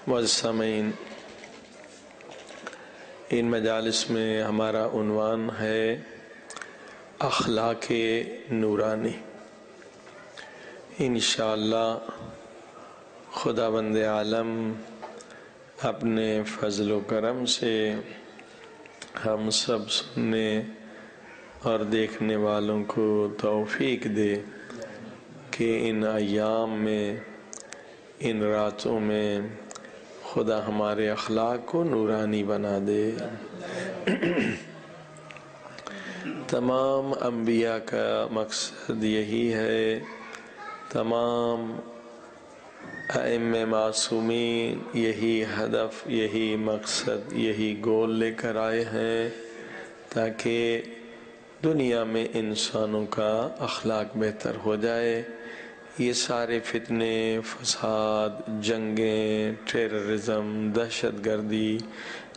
والسامعین، ان مجالس میں ہمارا عنوان ہے اخلاق نورانی۔ انشاءاللہ خداوند عالم اپنے فضل و کرم سے ہم سب سننے اور دیکھنے والوں کو توفیق دے کہ ان ایام میں، ان راتوں میں خدا ہمارے اخلاق کو نورانی بنا دے۔ تمام انبیاء کا مقصد یہی ہے، تمام ائمہ معصومین یہی ہدف، یہی مقصد، یہی گول لے کر آئے ہیں تاکہ دنیا میں انسانوں کا اخلاق بہتر ہو جائے۔ یہ سارے فتنے، فساد، جنگیں، ٹیررزم، دہشت گردی،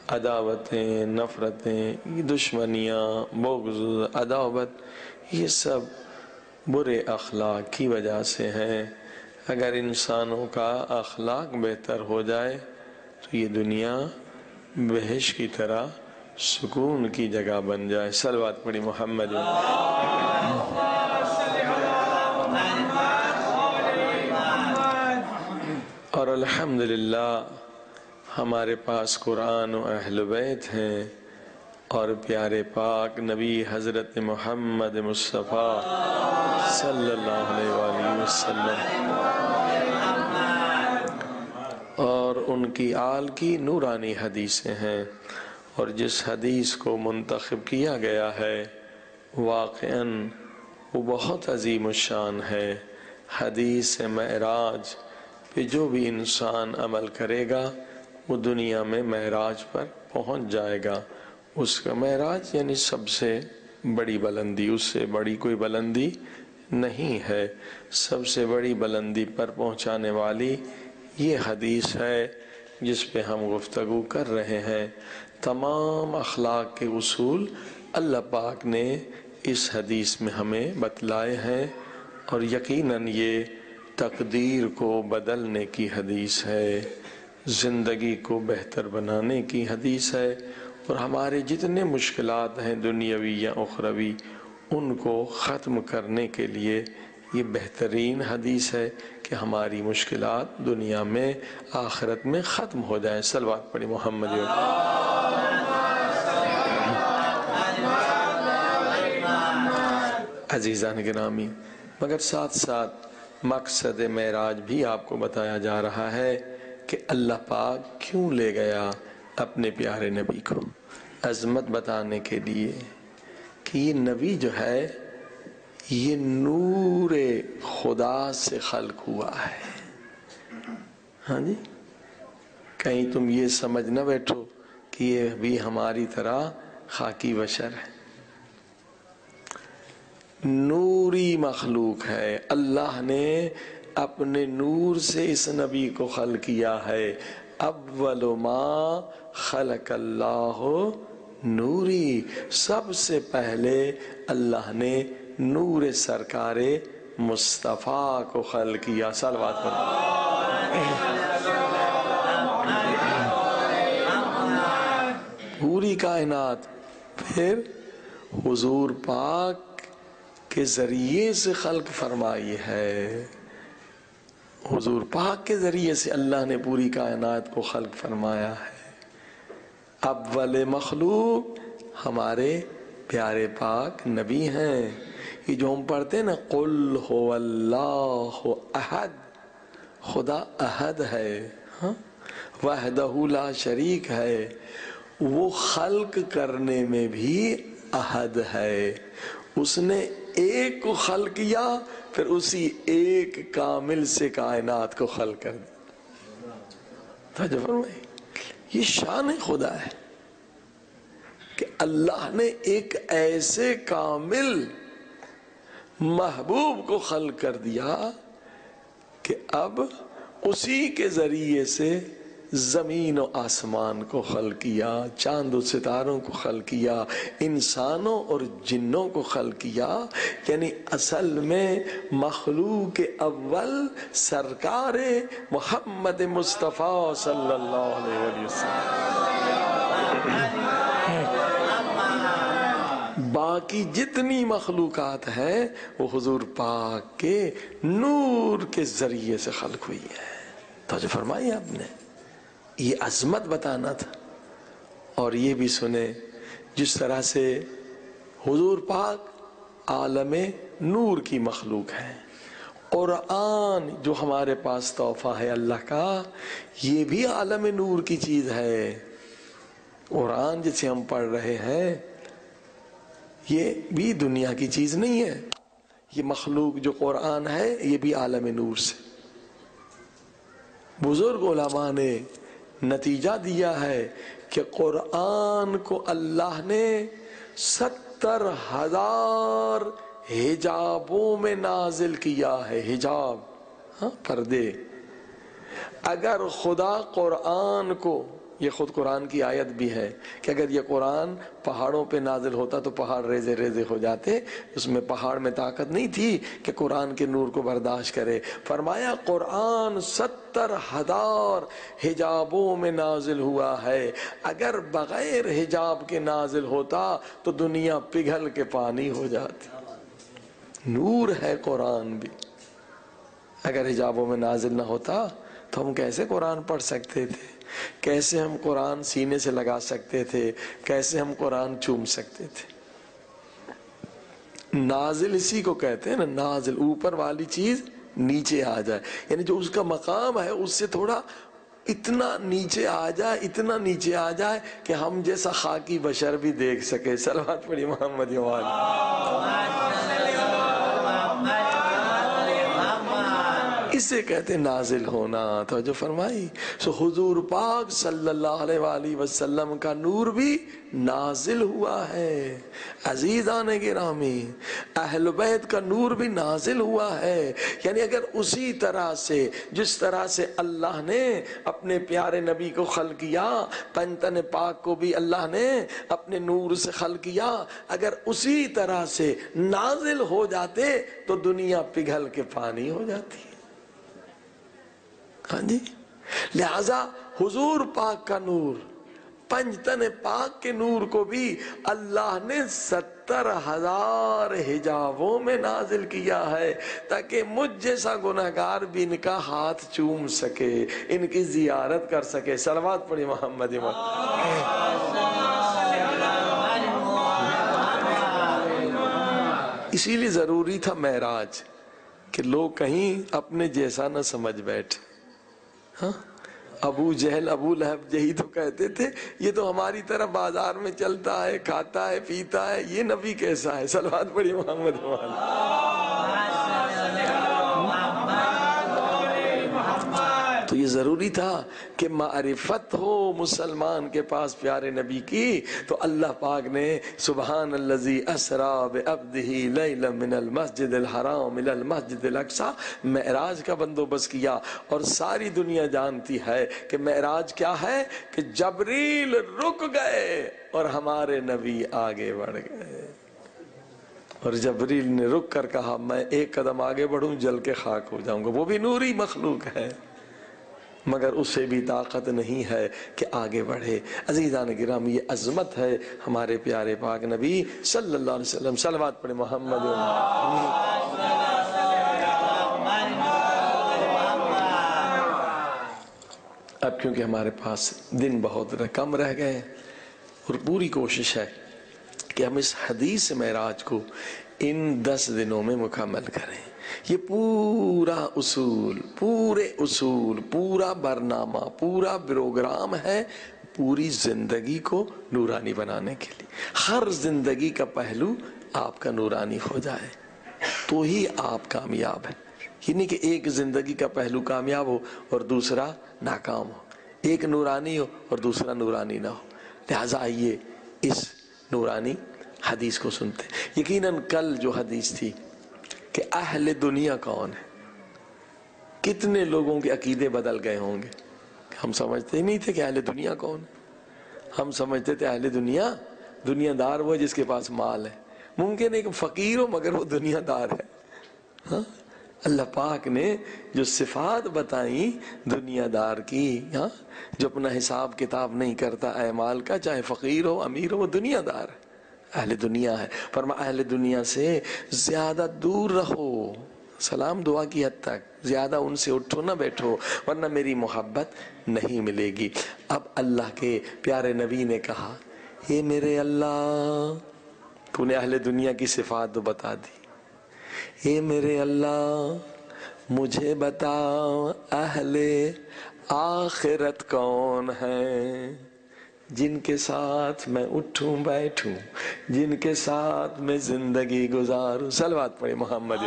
عداوتیں، نفرتیں، دشمنیاں، بغض، عداوت، یہ سب برے اخلاق کی وجہ سے ہیں۔ اگر انسانوں کا اخلاق بہتر ہو جائے تو یہ دنیا بہشت کی طرح سکون کی جگہ بن جائے۔ صلوات پڑھی محمد۔ اور الحمدللہ ہمارے پاس قرآن و اہل بیت ہیں اور پیارے پاک نبی حضرت محمد مصطفیٰ صلی اللہ علیہ وآلہ وسلم اور ان کی آل کی نورانی حدیثیں ہیں، اور جس حدیث کو منتخب کیا گیا ہے واقعاً وہ بہت عظیم الشان ہے۔ حدیث معراج پہ جو بھی انسان عمل کرے گا وہ دنیا میں معراج پر پہنچ جائے گا۔ اس کا معراج یعنی سب سے بڑی بلندی، اس سے بڑی کوئی بلندی نہیں ہے۔ سب سے بڑی بلندی پر پہنچانے والی یہ حدیث ہے جس پہ ہم گفتگو کر رہے ہیں۔ تمام اخلاق کے اصول اللہ پاک نے اس حدیث میں ہمیں بتلائے ہیں، اور یقیناً یہ تقدیر کو بدلنے کی حدیث ہے، زندگی کو بہتر بنانے کی حدیث ہے، اور ہمارے جتنے مشکلات ہیں دنیاوی یا اخروی ان کو ختم کرنے کے لیے یہ بہترین حدیث ہے کہ ہماری مشکلات دنیا میں، آخرت میں ختم ہو جائیں۔ صلوات پڑھی محمد۔ عزیزان گرامی، مگر ساتھ ساتھ مقصد معراج بھی آپ کو بتایا جا رہا ہے کہ اللہ پاک کیوں لے گیا اپنے پیارے نبی کو، عظمت بتانے کے لیے کہ یہ نبی جو ہے یہ نور خدا سے خلق ہوا ہے۔ ہاں جی، کہیں تم یہ سمجھ نہ بیٹھو کہ یہ بھی ہماری طرح خاکی بشر ہے، نوری مخلوق ہے۔ اللہ نے اپنے نور سے اس نبی کو خلق کیا ہے۔ اول ما خلق اللہ نوری، سب سے پہلے اللہ نے نور سرکار مصطفیٰ کو خلق کیا۔ صلوات پڑھو۔ پوری کائنات پھر حضور پاک کے ذریعے سے خلق فرمائی ہے۔ حضور پاک کے ذریعے سے اللہ نے پوری کائنات کو خلق فرمایا ہے۔ اول مخلوق ہمارے پیارے پاک نبی ہیں۔ یہ جو ہم پڑھتے ہیں نا قل هو اللہ احد، خدا احد ہے، وحدہ لا شریک ہے، وہ خلق کرنے میں بھی احد ہے۔ اس نے ایک کو خلق کیا، پھر اسی ایک کامل سے کائنات کو خلق کر دیا۔ توجہ فرمائیں، یہ شان خدا ہے کہ اللہ نے ایک ایسے کامل محبوب کو خلق کر دیا کہ اب اسی کے ذریعے سے زمین و آسمان کو خلق کیا، چاند و ستاروں کو خلق کیا، انسانوں اور جنوں کو خلق کیا، یعنی اصل میں مخلوق اول سرکار محمد مصطفیٰ صلی اللہ علیہ وسلم۔ باقی جتنی مخلوقات ہیں وہ حضور پاک کے نور کے ذریعے سے خلق ہوئی ہے۔ تو جو فرمایا آپ نے یہ عظمت بتانا تھا۔ اور یہ بھی سنیں جس طرح سے حضور پاک عالم نور کی مخلوق ہے، قرآن جو ہمارے پاس تحفہ ہے اللہ کا، یہ بھی عالم نور کی چیز ہے۔ قرآن جسے ہم پڑھ رہے ہیں یہ بھی دنیا کی چیز نہیں ہے، یہ مخلوق جو قرآن ہے یہ بھی عالم نور سے۔ بزرگ علماء نے نتیجہ دیا ہے کہ قرآن کو اللہ نے 70,000 حجابوں میں نازل کیا ہے۔ حجاب، پردے۔ اگر خدا قرآن کو، یہ خود قرآن کی آیت بھی ہے کہ اگر یہ قرآن پہاڑوں پہ نازل ہوتا تو پہاڑ ریزے ریزے ہو جاتے، اس میں پہاڑ میں طاقت نہیں تھی کہ قرآن کے نور کو برداشت کرے۔ فرمایا قرآن 70,000 حجابوں میں نازل ہوا ہے، اگر بغیر حجاب کے نازل ہوتا تو دنیا پگھل کے پانی ہو جاتی۔ نور ہے قرآن بھی، اگر حجابوں میں نازل نہ ہوتا تو ہم کیسے قرآن پڑھ سکتے تھے، کیسے ہم قرآن سینے سے لگا سکتے تھے، کیسے ہم قرآن چوم سکتے تھے۔ نازل اسی کو کہتے ہیں نا، نازل، اوپر والی چیز نیچے آ جائے، یعنی جو اس کا مقام ہے اس سے تھوڑا اتنا نیچے آ جائے، اتنا نیچے آ جائے کہ ہم جیسا خاکی بشر بھی دیکھ سکے۔ صلوات پڑھی محمد اسے کہتے نازل ہونا۔ توجہ فرمائی۔ سو حضور پاک صلی اللہ علیہ وآلہ وسلم کا نور بھی نازل ہوا ہے۔ عزیزان گرامی، اہل بیت کا نور بھی نازل ہوا ہے۔ یعنی اگر اسی طرح سے جس طرح سے اللہ نے اپنے پیارے نبی کو خلق کیا، پنجتن پاک کو بھی اللہ نے اپنے نور سے خلق کیا، اگر اسی طرح سے نازل ہو جاتے تو دنیا پگھل کے پانی ہو جاتی۔ ہاں جی، لہذا حضور پاک کا نور، پنجتن پاک کے نور کو بھی اللہ نے 70,000 حجابوں میں نازل کیا ہے تاکہ مجھ جیسا گناہگار بھی ان کا ہاتھ چوم سکے، ان کی زیارت کر سکے۔ صلوات پڑھی محمد۔ اسی لیے ضروری تھا معراج کہ لوگ کہیں اپنے جیسا نہ سمجھ بیٹھے۔ ہاں، ابو جہل ابو لہب یہی تو کہتے تھے یہ تو ہماری طرح بازار میں چلتا ہے، کھاتا ہے، پیتا ہے، یہ نبی کیسا ہے؟ صلوات پڑھی محمد۔ تو یہ ضروری تھا کہ معرفت ہو مسلمان کے پاس پیارے نبی کی، تو اللہ پاک نے سبحان الذی اسریٰ بعبدہ لیلا من المسجد الحرام الی المسجد الاقصی معراج کا بندوبست کیا۔ اور ساری دنیا جانتی ہے کہ معراج کیا ہے، کہ جبریل رک گئے اور ہمارے نبی آگے بڑھ گئے۔ اور جبریل نے رک کر کہا میں ایک قدم آگے بڑھوں جل کے خاک ہو جاؤں گا۔ وہ بھی نوری مخلوق ہے مگر اسے بھی طاقت نہیں ہے کہ آگے بڑھے۔ عزیزان گرامی، یہ عظمت ہے ہمارے پیارے پاک نبی صلی اللہ علیہ وسلم۔ صلوات پڑھیں محمد۔ اب کیونکہ ہمارے پاس دن بہت کم رہ گئے اور پوری کوشش ہے کہ ہم اس حدیث معراج کو ان 10 دنوں میں مکمل کریں۔ یہ پورا اصول، پورا برنامہ، پورا پروگرام ہے پوری زندگی کو نورانی بنانے کے لیے۔ ہر زندگی کا پہلو آپ کا نورانی ہو جائے تو ہی آپ کامیاب ہیں۔ یہ نہیں کہ ایک زندگی کا پہلو کامیاب ہو اور دوسرا ناکام ہو، ایک نورانی ہو اور دوسرا نورانی نہ ہو۔ لہٰذا آئیے اس نورانی حدیث کو سنتے۔ یقیناً کل جو حدیث تھی کہ اہل دنیا کون ہے، کتنے لوگوں کے عقیدے بدل گئے ہوں گے۔ ہم سمجھتے ہی نہیں تھے کہ اہل دنیا کون ہے. ہم سمجھتے تھے اہل دنیا دنیا دار وہ جس کے پاس مال ہے. ممکن ہے کہ فقیر ہو مگر وہ دنیا دار ہے. ہاں اللہ پاک نے جو صفات بتائیں دنیا دار کی، ہاں جو اپنا حساب کتاب نہیں کرتا اعمال کا، چاہے فقیر ہو امیر ہو، وہ دنیا دار ہے، اہل دنیا ہے. فرمایا اہل دنیا سے زیادہ دور رہو، سلام دعا کی حد تک، زیادہ ان سے اٹھو نہ بیٹھو ورنہ میری محبت نہیں ملے گی. اب اللہ کے پیارے نبی نے کہا اے میرے اللہ، تو نے اہل دنیا کی صفات تو بتا دی، اے میرے اللہ مجھے بتا اہل آخرت کون ہیں، جن کے ساتھ میں اٹھوں بیٹھوں، جن کے ساتھ میں زندگی گزاروں. صلوات پڑھے محمد.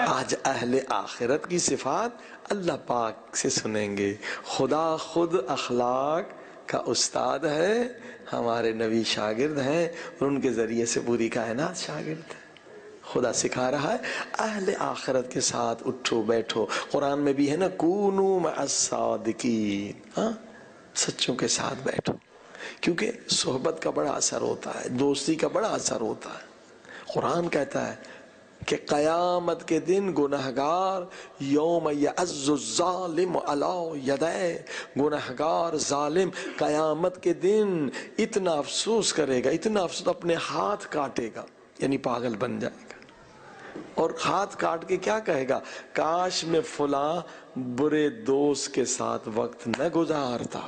آج اہل آخرت کی صفات اللہ پاک سے سنیں گے. خدا خود اخلاق کا استاد ہے، ہمارے نبی شاگرد ہیں اور ان کے ذریعے سے پوری کائنات شاگرد ہے. خدا سکھا رہا ہے اہل آخرت کے ساتھ اٹھو بیٹھو. قرآن میں بھی ہے نا کونو مع الصادقین، ہاں سچوں کے ساتھ بیٹھو، کیونکہ صحبت کا بڑا اثر ہوتا ہے، دوستی کا بڑا اثر ہوتا ہے. قرآن کہتا ہے کہ قیامت کے دن گنہگار یوم یعز الظالم علی یدیہ، گنہگار ظالم قیامت کے دن اتنا افسوس کرے گا، اتنا افسوس اپنے ہاتھ کاٹے گا، یعنی پاگل بن جائے گا. اور ہاتھ کاٹ کے کیا کہے گا، کاش میں فلاں برے دوست کے ساتھ وقت نہ گزارتا،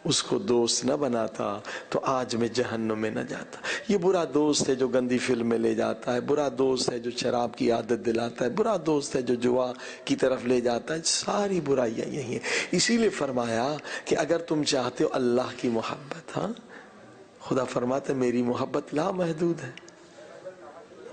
اس کو دوست نہ بناتا تو آج میں جہنم میں نہ جاتا. یہ برا دوست ہے جو گندی فلم میں لے جاتا ہے، برا دوست ہے جو شراب کی عادت دلاتا ہے، برا دوست ہے جو جوا کی طرف لے جاتا ہے. ساری برائیاں یہی ہیں. اسی لیے فرمایا کہ اگر تم چاہتے ہو اللہ کی محبت، ہاں خدا فرماتا ہے میری محبت لامحدود ہے.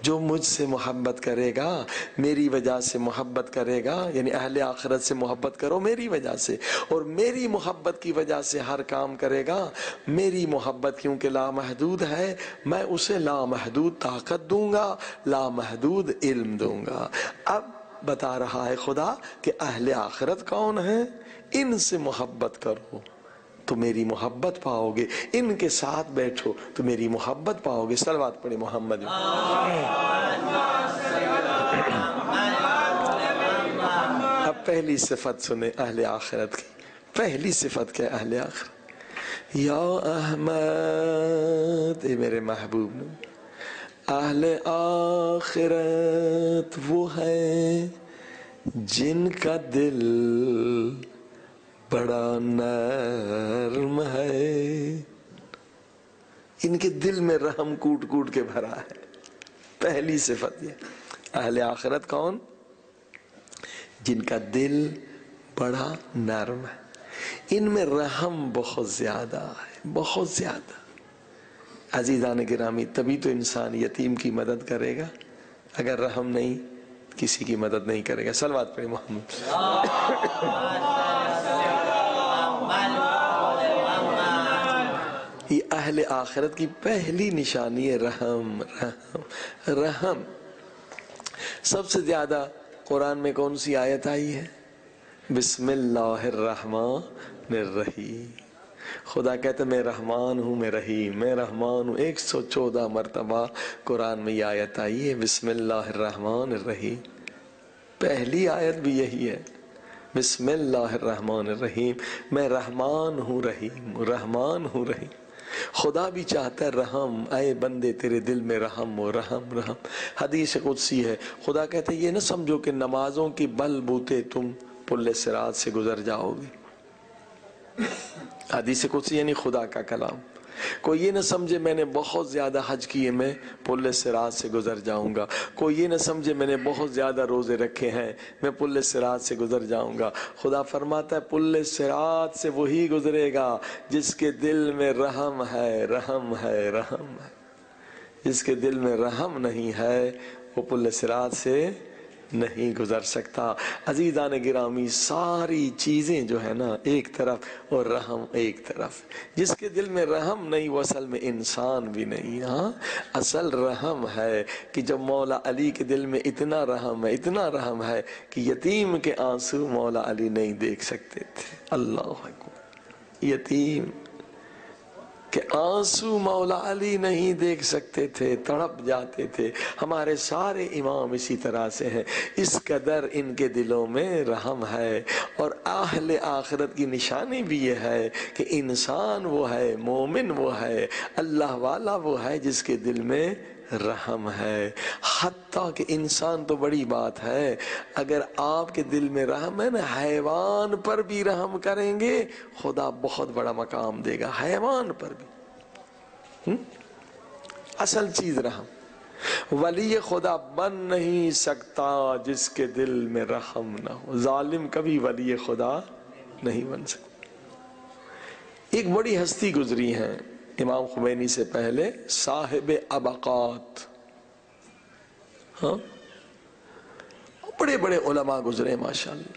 جو مجھ سے محبت کرے گا، میری وجہ سے محبت کرے گا، یعنی اہل آخرت سے محبت کرو میری وجہ سے، اور میری محبت کی وجہ سے ہر کام کرے گا. میری محبت کیونکہ لامحدود ہے، میں اسے لامحدود طاقت دوں گا، لامحدود علم دوں گا. اب بتا رہا ہے خدا کہ اہل آخرت کون ہیں، ان سے محبت کرو تو میری محبت پاؤ گے، ان کے ساتھ بیٹھو تو میری محبت پاؤ گے. صلوات پڑھے محمد. اب پہلی صفت سنیں اہل آخرت کی. پہلی صفت کیا اہل آخرت، یا احمد، اے میرے محبوب. اہل آخرت وہ ہیں جن کا دل بڑا نرم ہے، ان کے دل میں رحم کوٹ کوٹ کے بھرا ہے. پہلی صفت یہ. اہل آخرت کون، جن کا دل بڑا نرم ہے، ان میں رحم بہت زیادہ ہے، بہت زیادہ. عزیزان گرامی، تبھی تو انسان یتیم کی مدد کرے گا، اگر رحم نہیں کسی کی مدد نہیں کرے گا. صلوات پڑھے محمد. یہ اہل آخرت کی پہلی نشانی ہے رحم. رحم رحم. سب سے زیادہ قرآن میں کون سی آیت آئی ہے، بسم اللہ الرحمن الرحیم. خدا کہتا ہے میں رحمان ہوں، میں رحیم، میں رحمان ہوں. 114 مرتبہ قرآن میں یہ آیت آئی ہے بسم اللہ الرحمن الرحیم. پہلی آیت بھی یہی ہے، بسم اللہ الرحمن الرحیم. میں رحمان ہوں رحیم، رحمان ہوں رحیم. خدا بھی چاہتا ہے رحم، اے بندے تیرے دل میں رحم ہو، رحم رحم. حدیث قدسی ہے، خدا کہتا ہے یہ نہ سمجھو کہ نمازوں کی بل بوتے تم پل صراط سے گزر جاؤ گے. حدیث قدسی یعنی خدا کا کلام. کوئی یہ نہ سمجھے میں نے بہت زیادہ حج کیے میں پل صراط سے گزر جاؤں گا. کوئی یہ نہ سمجھے میں نے بہت زیادہ روزے رکھے ہیں میں پل صراط سے گزر جاؤں گا. خدا فرماتا ہے پل صراط سے وہی گزرے گا جس کے دل میں رحم ہے، رحم ہے، رحم ہے. جس کے دل میں رحم نہیں ہے وہ پل صراط سے نہیں گزر سکتا۔ عزیزان گرامی، ساری چیزیں جو ہے نا ایک طرف اور رحم ایک طرف۔ جس کے دل میں رحم نہیں وہ اصل میں انسان بھی نہیں۔ ہاں اصل رحم ہے کہ جب مولا علی کے دل میں اتنا رحم ہے کہ یتیم کے آنسو مولا علی نہیں دیکھ سکتے تھے۔ اللہ اکبر، یتیم کہ آنسو مولا علی نہیں دیکھ سکتے تھے، تڑپ جاتے تھے۔ ہمارے سارے امام اسی طرح سے ہیں، اس قدر ان کے دلوں میں رحم ہے۔ اور اہل آخرت کی نشانی بھی یہ ہے کہ انسان وہ ہے، مومن وہ ہے، اللہ والا وہ ہے جس کے دل میں رحم ہے۔ حتیٰ کہ انسان تو بڑی بات ہے، اگر آپ کے دل میں رحم ہے نا، حیوان پر بھی رحم کریں گے خدا بہت بڑا مقام دے گا، حیوان پر بھی۔ اصل چیز رحم۔ ولی خدا بن نہیں سکتا جس کے دل میں رحم نہ ہو۔ ظالم کبھی ولی خدا نہیں بن سکتا۔ ایک بڑی ہستی گزری ہے امام خمینی سے پہلے، صاحب ابقات۔ ہاں بڑے بڑے علماء گزرے ماشاءاللہ۔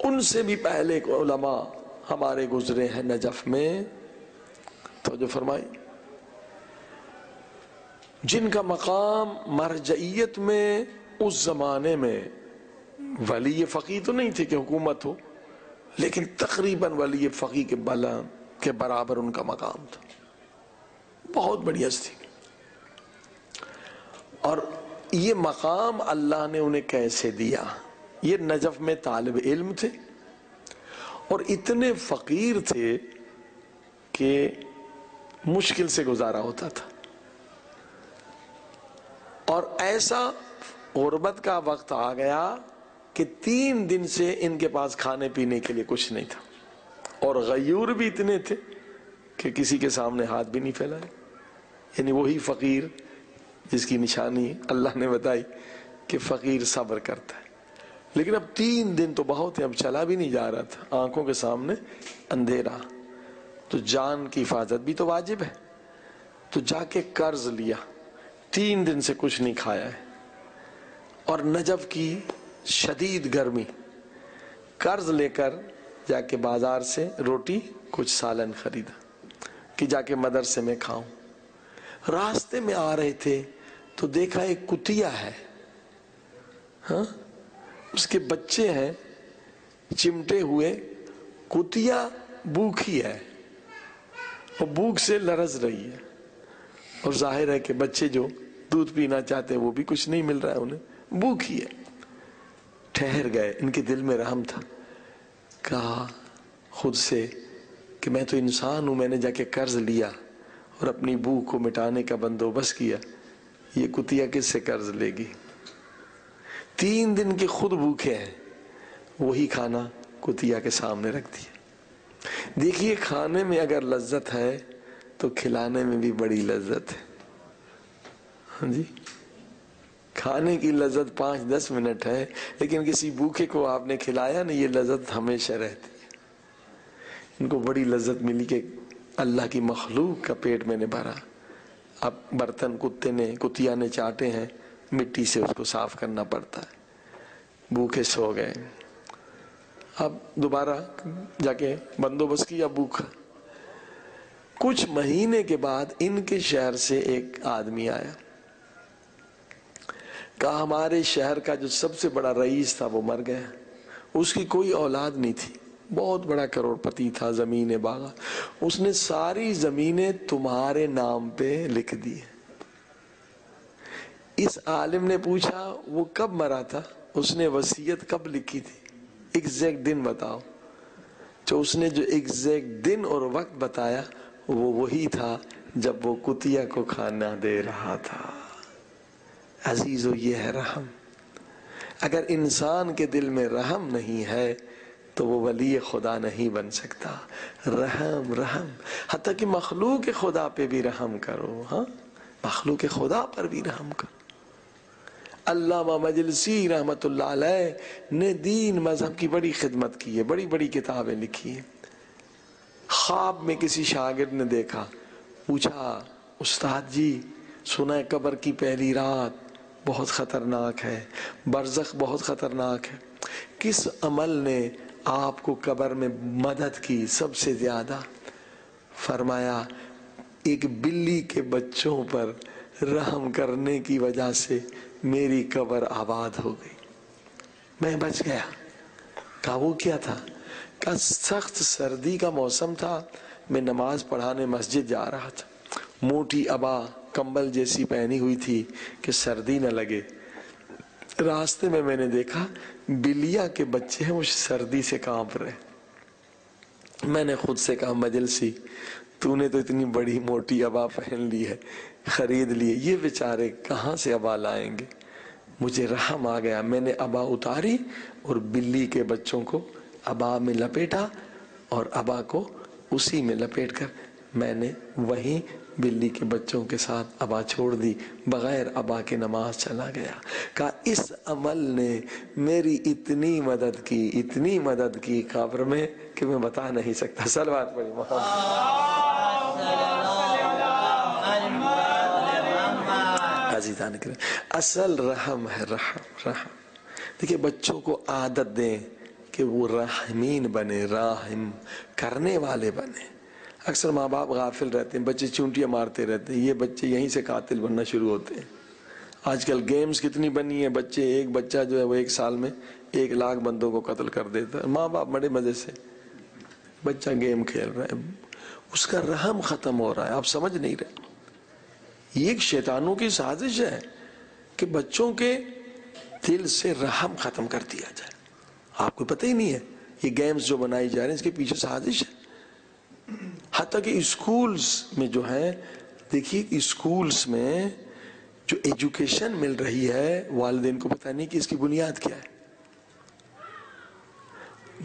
ان سے بھی پہلے ایک علماء ہمارے گزرے ہیں نجف میں، تو جو فرمائی جن کا مقام مرجعیت میں اس زمانے میں ولی فقی تو نہیں تھے کہ حکومت ہو، لیکن تقریباً ولی فقی کے بلا کے برابر ان کا مقام تھا۔ بہت بڑی ہستی۔ اور یہ مقام اللہ نے انہیں کیسے دیا؟ یہ نجف میں طالب علم تھے اور اتنے فقیر تھے کہ مشکل سے گزارا ہوتا تھا، اور ایسا غربت کا وقت آ گیا کہ 3 دن سے ان کے پاس کھانے پینے کے لیے کچھ نہیں تھا، اور غیور بھی اتنے تھے کہ کسی کے سامنے ہاتھ بھی نہیں پھیلائے۔ یعنی وہی فقیر جس کی نشانی اللہ نے بتائی کہ فقیر صبر کرتا ہے، لیکن اب 3 دن تو بہت ہے، اب چلا بھی نہیں جا رہا تھا، آنکھوں کے سامنے اندھیرا، تو جان کی حفاظت بھی تو واجب ہے، تو جا کے قرض لیا، 3 دن سے کچھ نہیں کھایا ہے، اور نجف کی شدید گرمی، قرض لے کر جا کے بازار سے روٹی کچھ سالن خریدا کہ جا کے مدرسے میں کھاؤں۔ راستے میں آ رہے تھے تو دیکھا ایک کتیا ہے، ہاں اس کے بچے ہیں چمٹے ہوئے، کتیا بھوکھی ہے اور بھوک سے لرز رہی ہے، اور ظاہر ہے کہ بچے جو دودھ پینا چاہتے ہیں وہ بھی کچھ نہیں مل رہا ہے انہیں، بھوکھی ہے۔ ٹھہر گئے، ان کے دل میں رحم تھا، کہا خود سے کہ میں تو انسان ہوں، میں نے جا کے قرض لیا اور اپنی بھوک کو مٹانے کا بندوبست کیا، یہ کتیا کس سے قرض لے گی؟ 3 دن کے خود بھوکے ہیں، وہی کھانا کتیا کے سامنے رکھ دیا۔ دیکھیے کھانے میں اگر لذت ہے تو کھلانے میں بھی بڑی لذت ہے۔ ہاں جی، کھانے کی لذت 5-10 منٹ ہے، لیکن کسی بھوکے کو آپ نے کھلایا نا، یہ لذت ہمیشہ رہتی ہے۔ ان کو بڑی لذت ملی کہ اللہ کی مخلوق کا پیٹ میں نے بھرا۔ اب برتن کتیا نے چاٹے ہیں، مٹی سے اس کو صاف کرنا پڑتا ہے، بھوکے سو گئے۔ اب دوبارہ جا کے بندوبست کیا بھوکا۔ کچھ مہینے کے بعد ان کے شہر سے ایک آدمی آیا، کہا ہمارے شہر کا جو سب سے بڑا رئیس تھا وہ مر گیا، اس کی کوئی اولاد نہیں تھی، بہت بڑا کروڑ پتی تھا، زمینیں باغا، اس نے ساری زمینیں تمہارے نام پہ لکھ دی۔ اس عالم نے پوچھا وہ کب مرا تھا؟ اس نے وصیت کب لکھی تھی؟ ایگزیکٹ دن بتاؤ۔ جو اس نے جو ایگزیکٹ دن اور وقت بتایا وہ وہی تھا جب وہ کتیا کو کھانا دے رہا تھا۔ عزیزو یہ ہے رحم۔ اگر انسان کے دل میں رحم نہیں ہے تو وہ ولی خدا نہیں بن سکتا۔ رحم رحم، حتیٰ کہ مخلوق خدا پہ بھی رحم کرو، ہاں مخلوق خدا پر بھی رحم کرو۔ علامہ مجلسی رحمت اللہ علیہ نے دین مذہب کی بڑی خدمت کی ہے، بڑی بڑی کتابیں لکھی ہیں۔ خواب میں کسی شاگرد نے دیکھا، پوچھا استاد جی سنا ہے قبر کی پہلی رات بہت خطرناک ہے، برزخ بہت خطرناک ہے۔ کس عمل نے آپ کو قبر میں مدد کی سب سے زیادہ؟ فرمایا ایک بلی کے بچوں پر رحم کرنے کی وجہ سے میری قبر آباد ہو گئی، میں بچ گیا۔ کہا وہ کیا تھا؟ کہا سخت سردی کا موسم تھا، میں نماز پڑھانے مسجد جا رہا تھا، موٹی عبا کمبل جیسی پہنی ہوئی تھی کہ سردی نہ لگے۔ راستے میں نے دیکھا بلیا کے بچے ہیں، وہ سردی سے کانپ رہے۔ میں نے خود سے کہا مجلسی تو نے تو اتنی بڑی موٹی عبا پہن لی ہے، خرید لی ہے، یہ بیچارے کہاں سے عبا لائیں گے؟ مجھے رحم آ گیا، میں نے عبا اتاری اور بلی کے بچوں کو عبا میں لپیٹا اور عبا کو اسی میں لپیٹ کر میں نے وہیں بلی کے بچوں کے ساتھ عبا چھوڑ دی، بغیر عبا کے نماز چلا گیا۔ کہا اس عمل نے میری اتنی مدد کی قبر میں کہ میں بتا نہیں سکتا۔ صلوات پڑھی عزیزان کرام، اصل رحم ہے، رحم۔ دیکھیں بچوں کو عادت دیں کہ وہ راحمین بنے، راحم کرنے والے بنے۔ اکثر ماں باپ غافل رہتے ہیں، بچے چونٹیاں مارتے رہتے ہیں، یہ بچے یہیں سے قاتل بننا شروع ہوتے ہیں۔ آج کل گیمز کتنی بنی ہیں، بچے ایک بچہ جو ہے وہ 1 سال میں 1 لاکھ بندوں کو قتل کر دیتا ہے، ماں باپ بڑے مزے سے بچہ گیم کھیل رہا ہے، اس کا رحم ختم ہو رہا ہے، آپ سمجھ نہیں رہے۔ یہ ایک شیطانوں کی سازش ہے کہ بچوں کے دل سے رحم ختم کر دیا جائے۔ آپ کو پتہ ہی نہیں ہے یہ گیمز جو بنائی جا رہے ہیں اس کے پیچھے سازش ہے۔ حتیٰ کہ اسکولز میں جو ہے، دیکھیے اسکولز میں جو ایجوکیشن مل رہی ہے والدین کو پتہ نہیں کہ اس کی بنیاد کیا ہے۔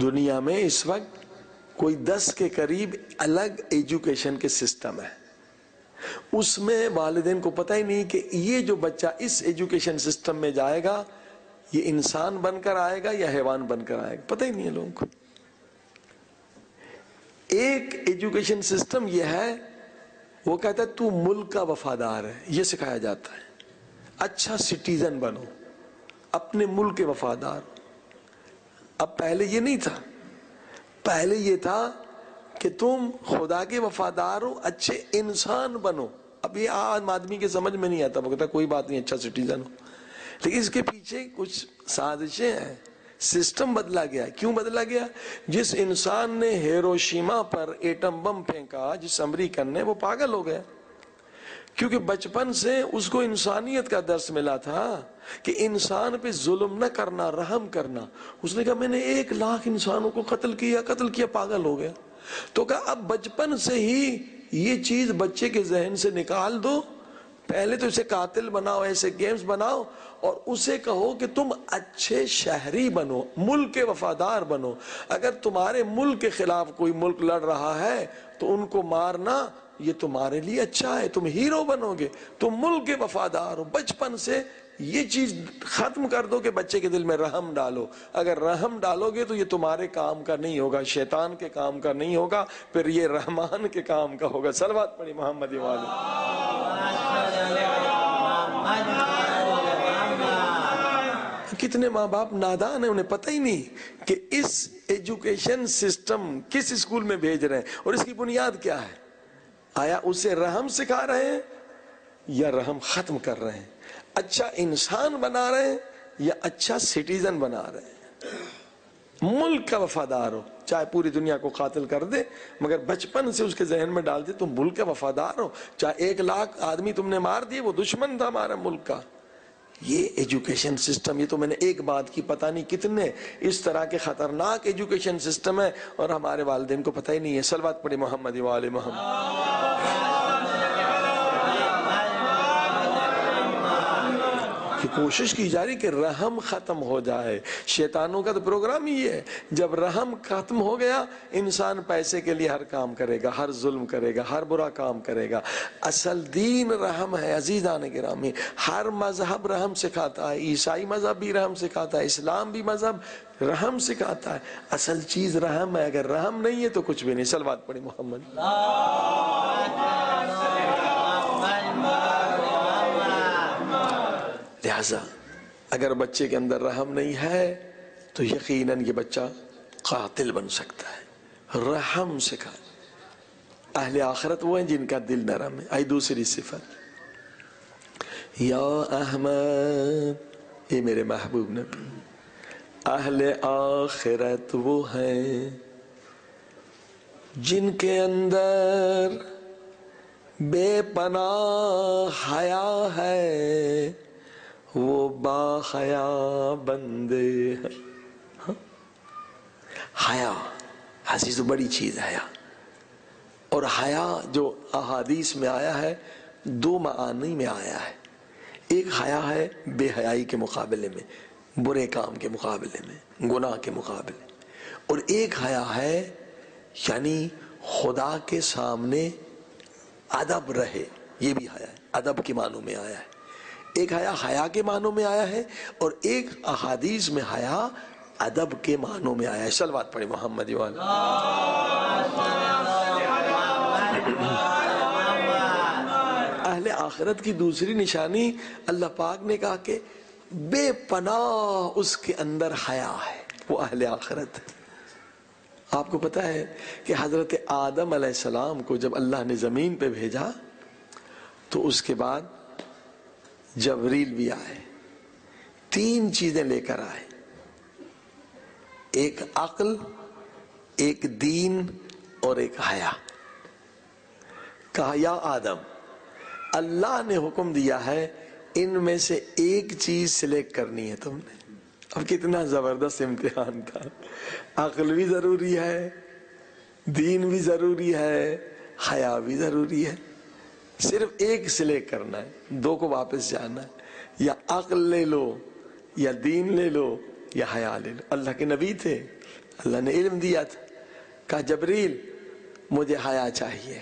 دنیا میں اس وقت کوئی 10 کے قریب الگ ایجوکیشن کے سسٹم ہے، اس میں والدین کو پتہ ہی نہیں کہ یہ جو بچہ اس ایجوکیشن سسٹم میں جائے گا یہ انسان بن کر آئے گا یا حیوان بن کر آئے گا، پتہ ہی نہیں ہے لوگوں کو۔ ایک ایجوکیشن سسٹم یہ ہے، وہ کہتا ہے تو ملک کا وفادار ہے، یہ سکھایا جاتا ہے، اچھا سٹیزن بنو، اپنے ملک کے وفادار۔ اب پہلے یہ نہیں تھا، پہلے یہ تھا کہ تم خدا کے وفادار ہو، اچھے انسان بنو۔ اب یہ عام آدمی کے سمجھ میں نہیں آتا، وہ کہتا کوئی بات نہیں اچھا سٹیزن ہو، لیکن اس کے پیچھے کچھ سازشیں ہیں، سسٹم بدلا گیا۔ کیوں بدلا گیا؟ جس انسان نے ہیروشیما پر ایٹم بم پھینکا، جس امریکن نے، وہ پاگل ہو گیا، کیونکہ بچپن سے اس کو انسانیت کا درس ملا تھا کہ انسان پہ ظلم نہ کرنا، رحم کرنا۔ اس نے کہا میں نے 1 لاکھ انسانوں کو قتل کیا، پاگل ہو گیا۔ تو کہا اب بچپن سے ہی یہ چیز بچے کے ذہن سے نکال دو، پہلے تو اسے قاتل بناؤ، ایسے گیمز بناؤ اور اسے کہو کہ تم اچھے شہری بنو، ملک کے وفادار بنو۔ اگر تمہارے ملک کے خلاف کوئی ملک لڑ رہا ہے تو ان کو مارنا یہ تمہارے لیے اچھا ہے، تم ہیرو بنو گے، تم ملک کے وفادار ہو۔ بچپن سے یہ چیز ختم کر دو کہ بچے کے دل میں رحم ڈالو۔ اگر رحم ڈالو گے تو یہ تمہارے کام کا نہیں ہوگا، شیطان کے کام کا نہیں ہوگا، پھر یہ رحمان کے کام کا ہوگا۔ صلوات پڑھی محمد والے۔ کتنے ماں باپ نادان ہیں، انہیں پتہ ہی نہیں کہ اس ایجوکیشن سسٹم کس اسکول میں بھیج رہے ہیں اور اس کی بنیاد کیا ہے۔ آیا اسے رحم سکھا رہے ہیں یا رحم ختم کر رہے ہیں؟ اچھا انسان بنا رہے ہیں یا اچھا سٹیزن بنا رہے ہیں؟ ملک کا وفادار ہو، چاہے پوری دنیا کو قاتل کر دے، مگر بچپن سے اس کے ذہن میں ڈال دے تم ملک کا وفادار ہو، چاہے 1 لاکھ آدمی تم نے مار دیے، وہ دشمن تھا ہمارا ملک کا۔ یہ ایجوکیشن سسٹم، یہ تو میں نے ایک بات کی، پتہ نہیں کتنے اس طرح کے خطرناک ایجوکیشن سسٹم ہے اور ہمارے والدین کو پتہ ہی نہیں ہے۔ صلوات پڑھی محمد وآل محمد۔ کہ کوشش کی جا رہی کہ رحم ختم ہو جائے۔ شیطانوں کا تو پروگرام ہی ہے، جب رحم ختم ہو گیا انسان پیسے کے لیے ہر کام کرے گا، ہر ظلم کرے گا، ہر برا کام کرے گا۔ اصل دین رحم ہے عزیزان گرامی، ہر مذہب رحم سکھاتا ہے، عیسائی مذہب بھی رحم سکھاتا ہے، اسلام بھی مذہب رحم سکھاتا ہے۔ اصل چیز رحم ہے، اگر رحم نہیں ہے تو کچھ بھی نہیں۔ صلوات پڑھی محمد۔ لہذا اگر بچے کے اندر رحم نہیں ہے تو یقیناً یہ بچہ قاتل بن سکتا ہے۔ رحم سکھا، اہل آخرت وہ ہیں جن کا دل نرم ہے۔ آئی دوسری صفت، یا احمد، یہ میرے محبوب نبی، اہل آخرت وہ ہیں جن کے اندر بے پناہ حیا ہے، وہ با حیا بندے ہیں۔ حیا عزیز بڑی چیز ہے حیا، اور حیا جو احادیث میں آیا ہے دو معانی میں آیا ہے۔ ایک حیا ہے بے حیائی کے مقابلے میں، برے کام کے مقابلے میں، گناہ کے مقابلے، اور ایک حیا ہے یعنی خدا کے سامنے ادب رہے، یہ بھی حیا ہے، ادب کے معنوں میں آیا ہے۔ ایک حیا حیا کے معنوں میں آیا ہے، اور ایک احادیث میں حیا ادب کے معنوں میں آیا ہے۔ صلوات پڑھیں محمد والا۔ اہل آخرت کی دوسری نشانی اللہ پاک نے کہا کہ بے پناہ اس کے اندر حیا ہے، وہ اہل آخرت ہے۔ آپ کو پتا ہے کہ حضرت آدم علیہ السلام کو جب اللہ نے زمین پہ بھیجا تو اس کے بعد جبریل بھی آئے، تین چیزیں لے کر آئے، ایک عقل، ایک دین اور ایک حیا۔ کہا یا آدم، اللہ نے حکم دیا ہے ان میں سے ایک چیز سلیکٹ کرنی ہے تم نے۔ اب کتنا زبردست امتحان تھا، عقل بھی ضروری ہے، دین بھی ضروری ہے، حیا بھی ضروری ہے، صرف ایک سلیکٹ کرنا ہے، دو کو واپس جانا ہے، یا عقل لے لو یا دین لے لو یا حیا لے لو۔ اللہ کے نبی تھے، اللہ نے علم دیا تھا، کہا جبریل مجھے حیا چاہیے،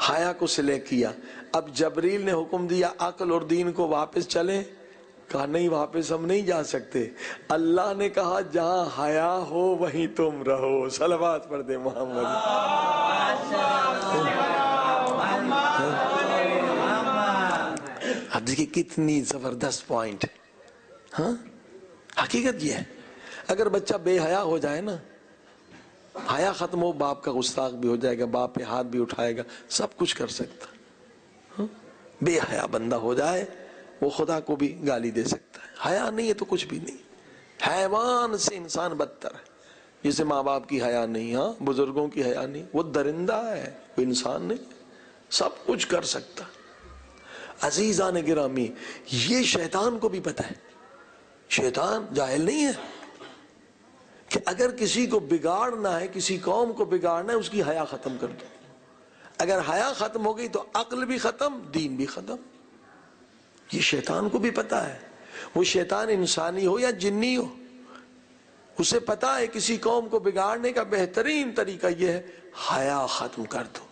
حیا کو سلیکٹ کیا۔ اب جبریل نے حکم دیا عقل اور دین کو واپس چلیں، کہا نہیں واپس ہم نہیں جا سکتے۔ اللہ نے کہا جہاں حیا ہو وہیں تم رہو۔ صلوات پڑھ دے محمد۔ اب دیکھیں کتنی زبردست پوائنٹ ہے، ہاں حقیقت یہ ہے اگر بچہ بے حیا ہو جائے نا، حیا ختم ہو، باپ کا گستاخ بھی ہو جائے گا، باپ پہ ہاتھ بھی اٹھائے گا، سب کچھ کر سکتا۔ بے حیا بندہ ہو جائے وہ خدا کو بھی گالی دے سکتا ہے۔ حیا نہیں ہے تو کچھ بھی نہیں، حیوان سے انسان بدتر ہے۔ جسے ماں باپ کی حیا نہیں، ہاں بزرگوں کی حیا نہیں، وہ درندہ ہے، وہ انسان نہیں، سب کچھ کر سکتا۔ عزیزان گرامی، یہ شیطان کو بھی پتہ ہے، شیطان جاہل نہیں ہے کہ اگر کسی کو بگاڑنا ہے، کسی قوم کو بگاڑنا ہے، اس کی حیا ختم کر دو۔ اگر حیا ختم ہو گئی تو عقل بھی ختم، دین بھی ختم۔ یہ شیطان کو بھی پتا ہے، وہ شیطان انسانی ہو یا جنی ہو، اسے پتا ہے کسی قوم کو بگاڑنے کا بہترین طریقہ یہ ہے حیا ختم کر دو۔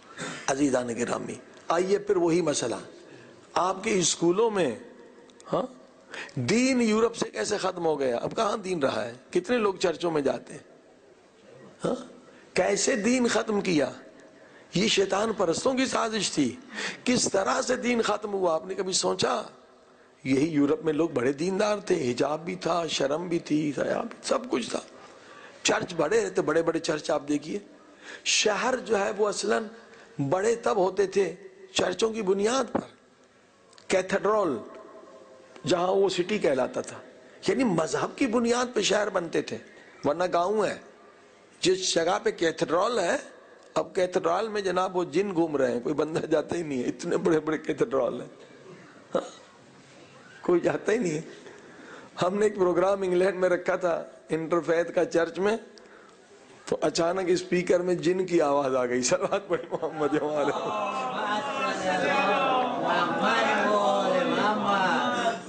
عزیزان گرامی، آئیے پھر وہی مسئلہ، آپ کے اسکولوں میں ہاں دین یورپ سے کیسے ختم ہو گیا؟ اب کہاں دین رہا ہے؟ کتنے لوگ چرچوں میں جاتے ہیں؟ ہاں کیسے دین ختم کیا؟ یہ شیطان پرستوں کی سازش تھی۔ کس طرح سے دین ختم ہوا؟ آپ نے کبھی سوچا؟ یہی یورپ میں لوگ بڑے دیندار تھے، حجاب بھی تھا، شرم بھی تھی، حیا بھی، سب کچھ تھا، چرچ بڑے رہتے، بڑے بڑے چرچ آپ دیکھیے۔ شہر جو ہے وہ اصلاً بڑے تب ہوتے تھے چرچوں کی بنیاد پر، کیتھیڈرل جہاں وہ سٹی کہلاتا تھا، یعنی مذہب کی بنیاد پہ شہر بنتے تھے، ورنہ گاؤں ہے۔ جس جگہ پہ کیتھیڈرل ہے، اب کیتھیڈرل میں جناب وہ جن گھوم رہے ہیں، کوئی بندہ جاتا ہی نہیں ہے، اتنے بڑے بڑے کیتھیڈرل ہیں، کوئی جاتا ہی نہیں ہے۔ ہم نے ایک پروگرام انگلینڈ میں رکھا تھا انٹرفیتھ کا چرچ میں، تو اچانک اسپیکر میں جن کی آواز آ گئی۔ صلوات پڑھیں محمد ہمارے۔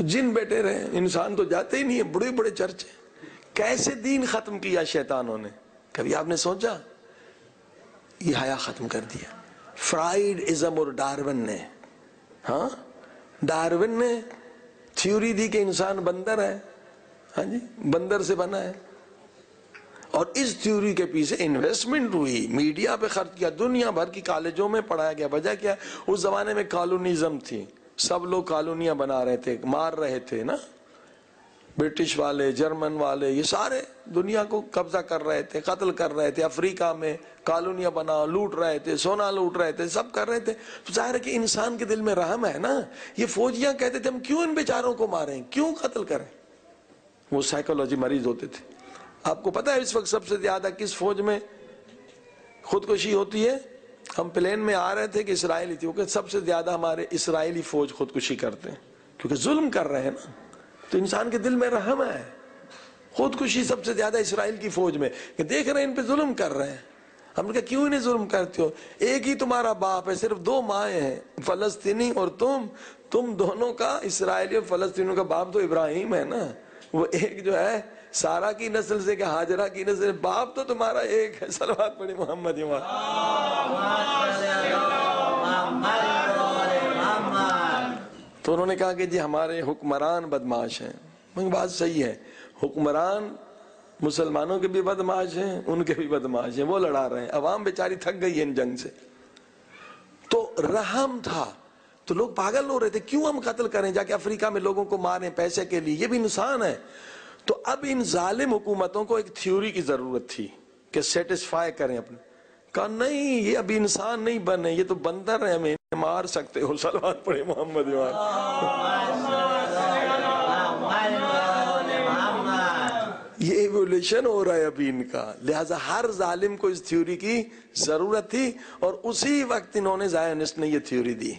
جن بیٹھے رہے، انسان تو جاتے ہی نہیں ہے، بڑے بڑے چرچ ہیں۔ کیسے دین ختم کیا شیطانوں نے؟ کبھی آپ نے سوچا؟ یہ حیا ختم کر دیا۔ فرائیڈ ازم اور ڈارون نے، ہاں ڈارون نے تھیوری دی کہ انسان بندر ہے، ہاں جی بندر سے بنا ہے، اور اس تھیوری کے پیچھے انویسٹمنٹ ہوئی، میڈیا پہ خرچ کیا، دنیا بھر کی کالجوں میں پڑھایا گیا۔ وجہ کیا؟ اس زمانے میں کالونیزم تھی، سب لوگ کالونیاں بنا رہے تھے، مار رہے تھے نا، برٹش والے، جرمن والے، یہ سارے دنیا کو قبضہ کر رہے تھے، قتل کر رہے تھے، افریقہ میں کالونیاں بنا لوٹ رہے تھے، سونا لوٹ رہے تھے، سب کر رہے تھے. تو ظاہر ہے کہ انسان کے دل میں رحم ہے نا. یہ فوجیاں کہتے تھے ہم کیوں ان بیچاروں کو ماریں، کیوں قتل کریں. وہ سائیکولوجی مریض ہوتے تھے. آپ کو پتا ہے اس وقت سب سے زیادہ کس فوج میں خودکشی ہوتی ہے؟ ہم پلین میں آ رہے تھے کہ اسرائیلی تھی، وہ کہ سب سے زیادہ ہمارے اسرائیلی فوج خودکشی کرتے ہیں کیونکہ ظلم کر رہے ہیں نا. تو انسان کے دل میں رحم ہے. خودکشی سب سے زیادہ اسرائیل کی فوج میں، کہ دیکھ رہے ہیں ان پہ ظلم کر رہے ہیں. ہم نے کہا کیوں انہیں ظلم کرتے ہو؟ ایک ہی تمہارا باپ ہے، صرف 2 مائیں ہیں، فلسطینی اور تم دونوں کا، اسرائیلی اور فلسطینیوں کا باپ تو ابراہیم ہے نا. وہ ایک جو ہے سارا کی نسل سے کہ ہاجرہ کی نسل سے، باپ تو تمہارا ایک ہے. صلوات پڑھی محمد. تو انہوں نے کہا کہ جی ہمارے حکمران بدماش ہیں. بات صحیح ہے، حکمران مسلمانوں کے بھی بدماش ہیں، ان کے بھی بدماش ہیں، وہ لڑا رہے ہیں. عوام بیچاری تھک گئی ہے ان جنگ سے. تو رحم تھا. تو لوگ پاگل ہو رہے تھے، کیوں ہم قتل کریں، جا کے افریقہ میں لوگوں کو ماریں پیسے کے لیے، یہ بھی انسان ہے. تو اب ان ظالم حکومتوں کو ایک تھیوری کی ضرورت تھی کہ سیٹسفائی کریں اپنے. کہا نہیں، یہ ابھی انسان نہیں بنے، یہ تو بندر ہیں، ہمیں مار سکتے ہو. صلوات پڑھے محمد. یہ ایولیوشن ہو رہا ہے ابھی ان کا. لہذا ہر ظالم کو اس تھیوری کی ضرورت تھی، اور اسی وقت انہوں نے زائونسٹ نے یہ تھیوری دی.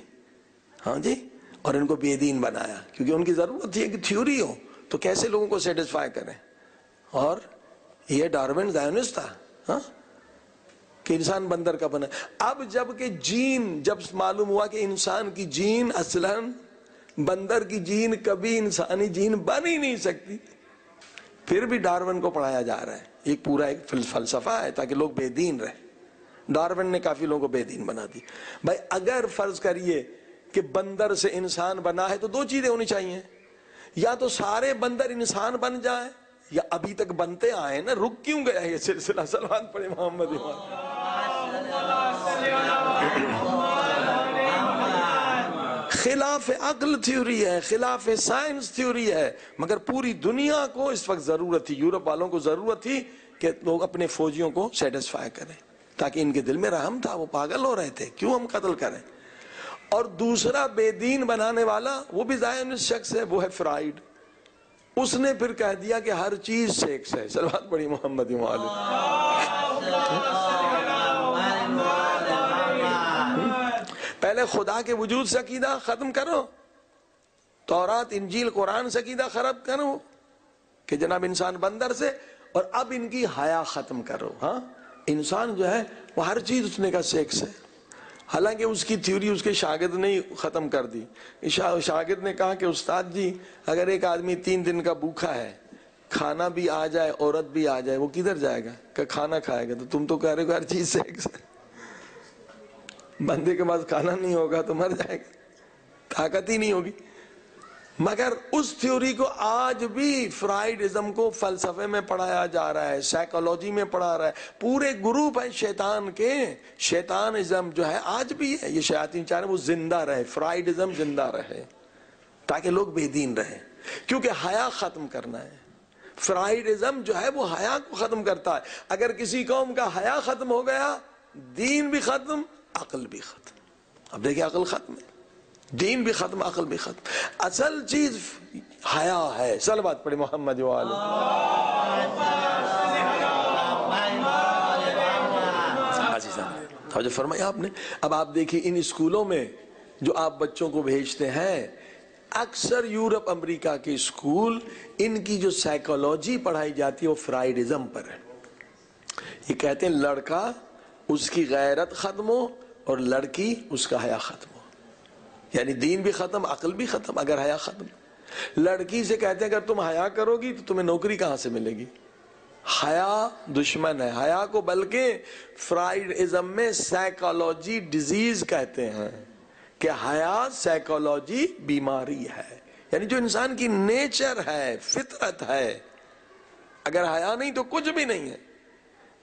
ہاں جی، اور ان کو بے دین بنایا کیونکہ ان کی ضرورت تھی کہ تھیوری ہو تو کیسے لوگوں کو سیٹسفائی کریں. اور یہ ڈارون زائونسٹ تھا، ہاں، کہ انسان بندر کا بنا. اب جب کہ جب معلوم ہوا کہ انسان کی جین اصلاً بندر کی جین کبھی انسانی جین بن ہی نہیں سکتی، پھر بھی ڈارون کو پڑھایا جا رہا ہے. ایک پورا ایک فلسفہ ہے تاکہ لوگ بے دین رہیں. ڈارون نے کافی لوگوں کو بے دین بنا دی. بھائی اگر فرض کریے کہ بندر سے انسان بنا ہے تو 2 چیزیں ہونی چاہیے، یا تو سارے بندر انسان بن جائیں، یا ابھی تک بنتے آئے نا، رک کیوں گیا یہ سلسلہ. صلوات پڑھے محمد. خلاف عقل تھیوری ہے، خلاف سائنس تھیوری ہے، مگر پوری دنیا کو اس وقت ضرورت تھی، یورپ والوں کو ضرورت تھی کہ لوگ اپنے فوجیوں کو سیٹسفائی کریں، تاکہ ان کے دل میں رحم تھا. وہ پاگل ہو رہے تھے کیوں ہم قتل کریں. اور دوسرا بے دین بنانے والا وہ بھی زائونسٹ شخص ہے، وہ ہے فرائیڈ. اس نے پھر کہہ دیا کہ ہر چیز سیکس ہے. صلوات پڑھی محمد. پہلے خدا کے وجود سے عقیدہ ختم کرو، تورات انجیل قرآن سے عقیدہ خراب کرو کہ جناب انسان بندر سے، اور اب ان کی حیا ختم کرو. ہاں، انسان جو ہے وہ ہر چیز اس نے کا سیکس ہے. حالانکہ اس کی تھیوری اس کے شاگرد نے ختم کر دی. شاگرد نے کہا کہ استاد جی اگر ایک آدمی 3 دن کا بھوکا ہے، کھانا بھی آ جائے عورت بھی آ جائے، وہ کدھر جائے گا؟ کہ کھانا کھائے گا. تو تم تو کہہ رہے ہو ہر چیز سیکس ہے. بندے کے پاس کھانا نہیں ہوگا تو مر جائے گا، طاقت ہی نہیں ہوگی. مگر اس تھیوری کو آج بھی فرائیڈزم کو فلسفے میں پڑھایا جا رہا ہے، سائیکولوجی میں پڑھا رہا ہے. پورے گروپ ہیں شیطان کے. شیطانزم جو ہے آج بھی ہے، یہ شیاطین چاہ رہے ہیں وہ زندہ رہے، فرائیڈزم زندہ رہے تاکہ لوگ بے دین رہیں، کیونکہ حیا ختم کرنا ہے. فرائیڈزم جو ہے وہ حیا کو ختم کرتا ہے. اگر کسی قوم کا حیا ختم ہو گیا، دین بھی ختم، عقل بھی ختم. اب دیکھیں عقل ختم ہے، دین بھی ختم، عقل بھی ختم. اصل چیز حیا ہے. صلوات پڑھی محمد وآلہ. جو فرمایا آپ نے. اب آپ دیکھیں ان اسکولوں میں جو آپ بچوں کو بھیجتے ہیں، اکثر یورپ امریکہ کے اسکول، ان کی جو سائیکولوجی پڑھائی جاتی ہے وہ فرائیڈزم پر ہے. یہ کہتے ہیں لڑکا اس کی غیرت ختم ہو اور لڑکی اس کا حیا ختم ہو. یعنی دین بھی ختم، عقل بھی ختم اگر حیا ختم. لڑکی سے کہتے ہیں اگر تم حیا کرو گی تو تمہیں نوکری کہاں سے ملے گی. حیا دشمن ہے. حیا کو بلکہ فرائیڈزم میں سائیکولوجی ڈیزیز کہتے ہیں کہ حیا سائیکولوجی بیماری ہے. یعنی جو انسان کی نیچر ہے، فطرت ہے، اگر حیا نہیں تو کچھ بھی نہیں ہے.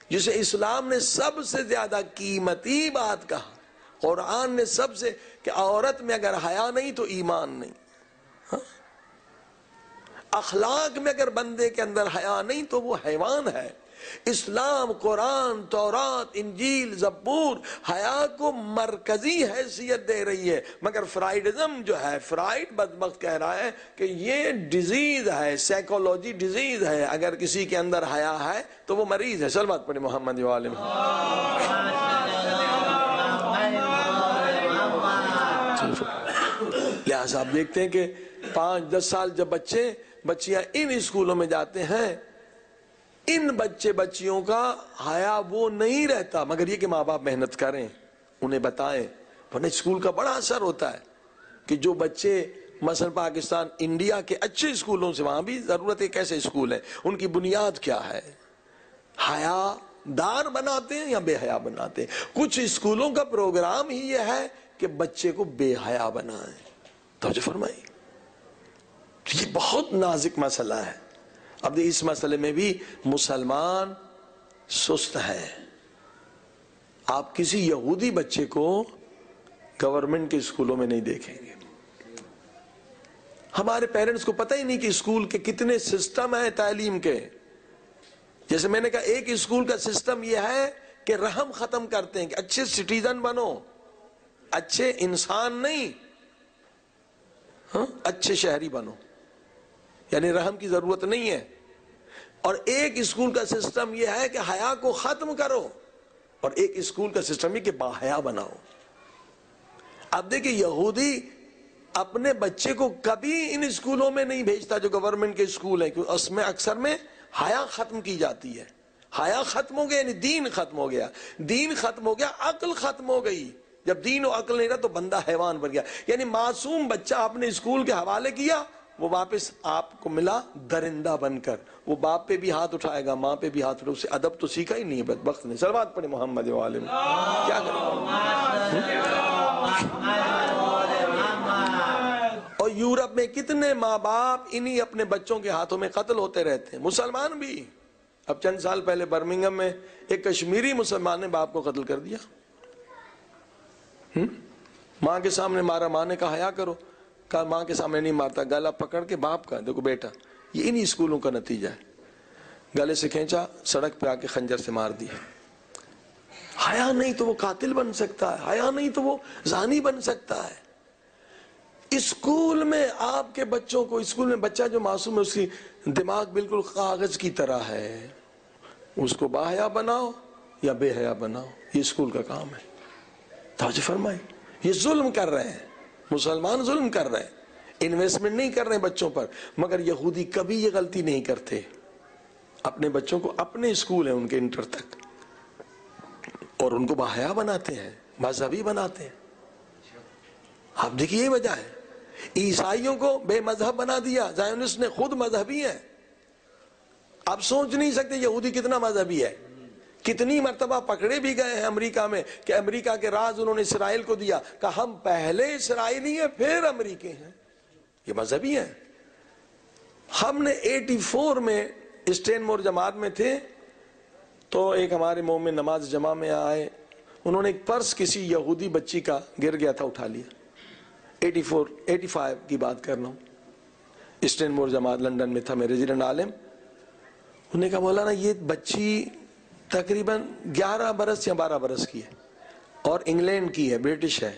جسے اسلام نے سب سے زیادہ قیمتی بات کہا قرآن نے سب سے کہ عورت میں اگر حیا نہیں تو ایمان نہیں، اخلاق میں اگر بندے کے اندر حیا نہیں تو وہ حیوان ہے۔ اسلام، قرآن، تورات، انجیل، زبور حیا کو مرکزی حیثیت دے رہی ہے، مگر فرائیڈزم جو ہے، فرائیڈ بدبخت کہہ رہا ہے کہ یہ ڈیزیز ہے، سائیکولوجی ڈیزیز ہے، اگر کسی کے اندر حیا ہے تو وہ مریض ہے۔ صلوات پڑھیں محمد وآلہ لہٰذا آپ دیکھتے ہیں کہ 5-10 سال جب بچیاں ان اسکولوں میں جاتے ہیں، ان بچیوں کا حیا وہ نہیں رہتا، مگر یہ کہ ماں باپ محنت کریں، انہیں بتائیں، ورنہ اسکول کا بڑا اثر ہوتا ہے کہ جو بچے مثلا پاکستان، انڈیا کے اچھے اسکولوں سے، وہاں بھی ضرورت ہے کیسے اسکول ہیں، ان کی بنیاد کیا ہے، حیا دار بناتے ہیں یا بے حیا بناتے ہیں۔ کچھ اسکولوں کا پروگرام ہی یہ ہے کہ بچے کو بے حیا بنائیں۔ توجہ فرمائیں، یہ بہت نازک مسئلہ ہے۔ اب اس مسئلے میں بھی مسلمان سست ہے۔ آپ کسی یہودی بچے کو گورنمنٹ کے اسکولوں میں نہیں دیکھیں گے۔ ہمارے پیرنٹس کو پتہ ہی نہیں کہ اسکول کے کتنے سسٹم ہیں تعلیم کے۔ جیسے میں نے کہا ایک اسکول کا سسٹم یہ ہے کہ رحم ختم کرتے ہیں کہ اچھے سٹیزن بنو، اچھے انسان نہیں، اچھے شہری بنو، یعنی رحم کی ضرورت نہیں ہے۔ اور ایک اسکول کا سسٹم یہ ہے کہ حیا کو ختم کرو، اور ایک اسکول کا سسٹم یہ کہ باحیا بناؤ۔ اب دیکھیں یہودی اپنے بچے کو کبھی ان اسکولوں میں نہیں بھیجتا جو گورنمنٹ کے اسکول ہیں، کیونکہ اس میں اکثر میں حیا ختم کی جاتی ہے۔ حیا ختم ہو گیا یعنی دین ختم ہو گیا، دین ختم ہو گیا عقل ختم ہو گئی۔ جب دین و عقل نہیں رہا تو بندہ حیوان بن گیا، یعنی معصوم بچہ آپ نے اسکول کے حوالے کیا، وہ واپس آپ کو ملا درندہ بن کر، وہ باپ پہ بھی ہاتھ اٹھائے گا، ماں پہ بھی ہاتھ اٹھائے گا، اسے ادب تو سیکھا ہی نہیں ہے بدبخت نے۔ صلوات پڑھیں محمد وآلہ کیا کرے اور یورپ میں کتنے ماں باپ انہی اپنے بچوں کے ہاتھوں میں قتل ہوتے رہتے ہیں، مسلمان بھی۔ اب چند سال پہلے برمنگھم میں ایک کشمیری مسلمان نے باپ کو قتل کر دیا، ماں کے سامنے مارا، ماں نے کہا حیا کرو، کہا ماں کے سامنے نہیں مارتا، گلا پکڑ کے باپ کا، دیکھو بیٹا یہ انہی اسکولوں کا نتیجہ ہے، گلے سے کھینچا، سڑک پہ آ کے خنجر سے مار دیا۔ حیا نہیں تو وہ قاتل بن سکتا ہے، حیا نہیں تو وہ زانی بن سکتا ہے۔ اسکول میں آپ کے بچوں کو، اسکول میں بچہ جو معصوم ہے اس کی دماغ بالکل کاغذ کی طرح ہے، اس کو باحیا بناؤ یا بے حیا بناؤ، یہ اسکول کا کام ہے۔ توجہ فرمائیں، یہ ظلم کر رہے ہیں، مسلمان ظلم کر رہے ہیں، انویسٹمنٹ نہیں کر رہے ہیں بچوں پر، مگر یہودی کبھی یہ غلطی نہیں کرتے، اپنے بچوں کو، اپنے اسکول ہیں ان کے انٹر تک، اور ان کو باحیا بناتے ہیں، مذہبی بناتے ہیں۔ آپ دیکھیے یہ وجہ ہے، عیسائیوں کو بے مذہب بنا دیا، زائونسٹ نے، خود مذہبی ہیں۔ آپ سوچ نہیں سکتے یہودی کتنا مذہبی ہے، کتنی مرتبہ پکڑے بھی گئے ہیں امریکہ میں کہ امریکہ کے راز انہوں نے اسرائیل کو دیا، کہ ہم پہلے اسرائیلی ہیں پھر امریکی ہیں، یہ مذہبی ہیں۔ ہم نے 84 میں اسٹینمور جماعت میں تھے، تو ایک ہمارے مومن نماز جمعہ میں آئے، انہوں نے ایک پرس کسی یہودی بچی کا گر گیا تھا اٹھا لیا، 85 کی بات کر رہا ہوں، اسٹینمور جماعت لندن میں تھا، میں ریزیڈنٹ عالم۔ انہوں نے کہا مولانا یہ بچی تقریباً 11 برس یا 12 برس کی ہے، اور انگلینڈ کی ہے، برٹش ہے،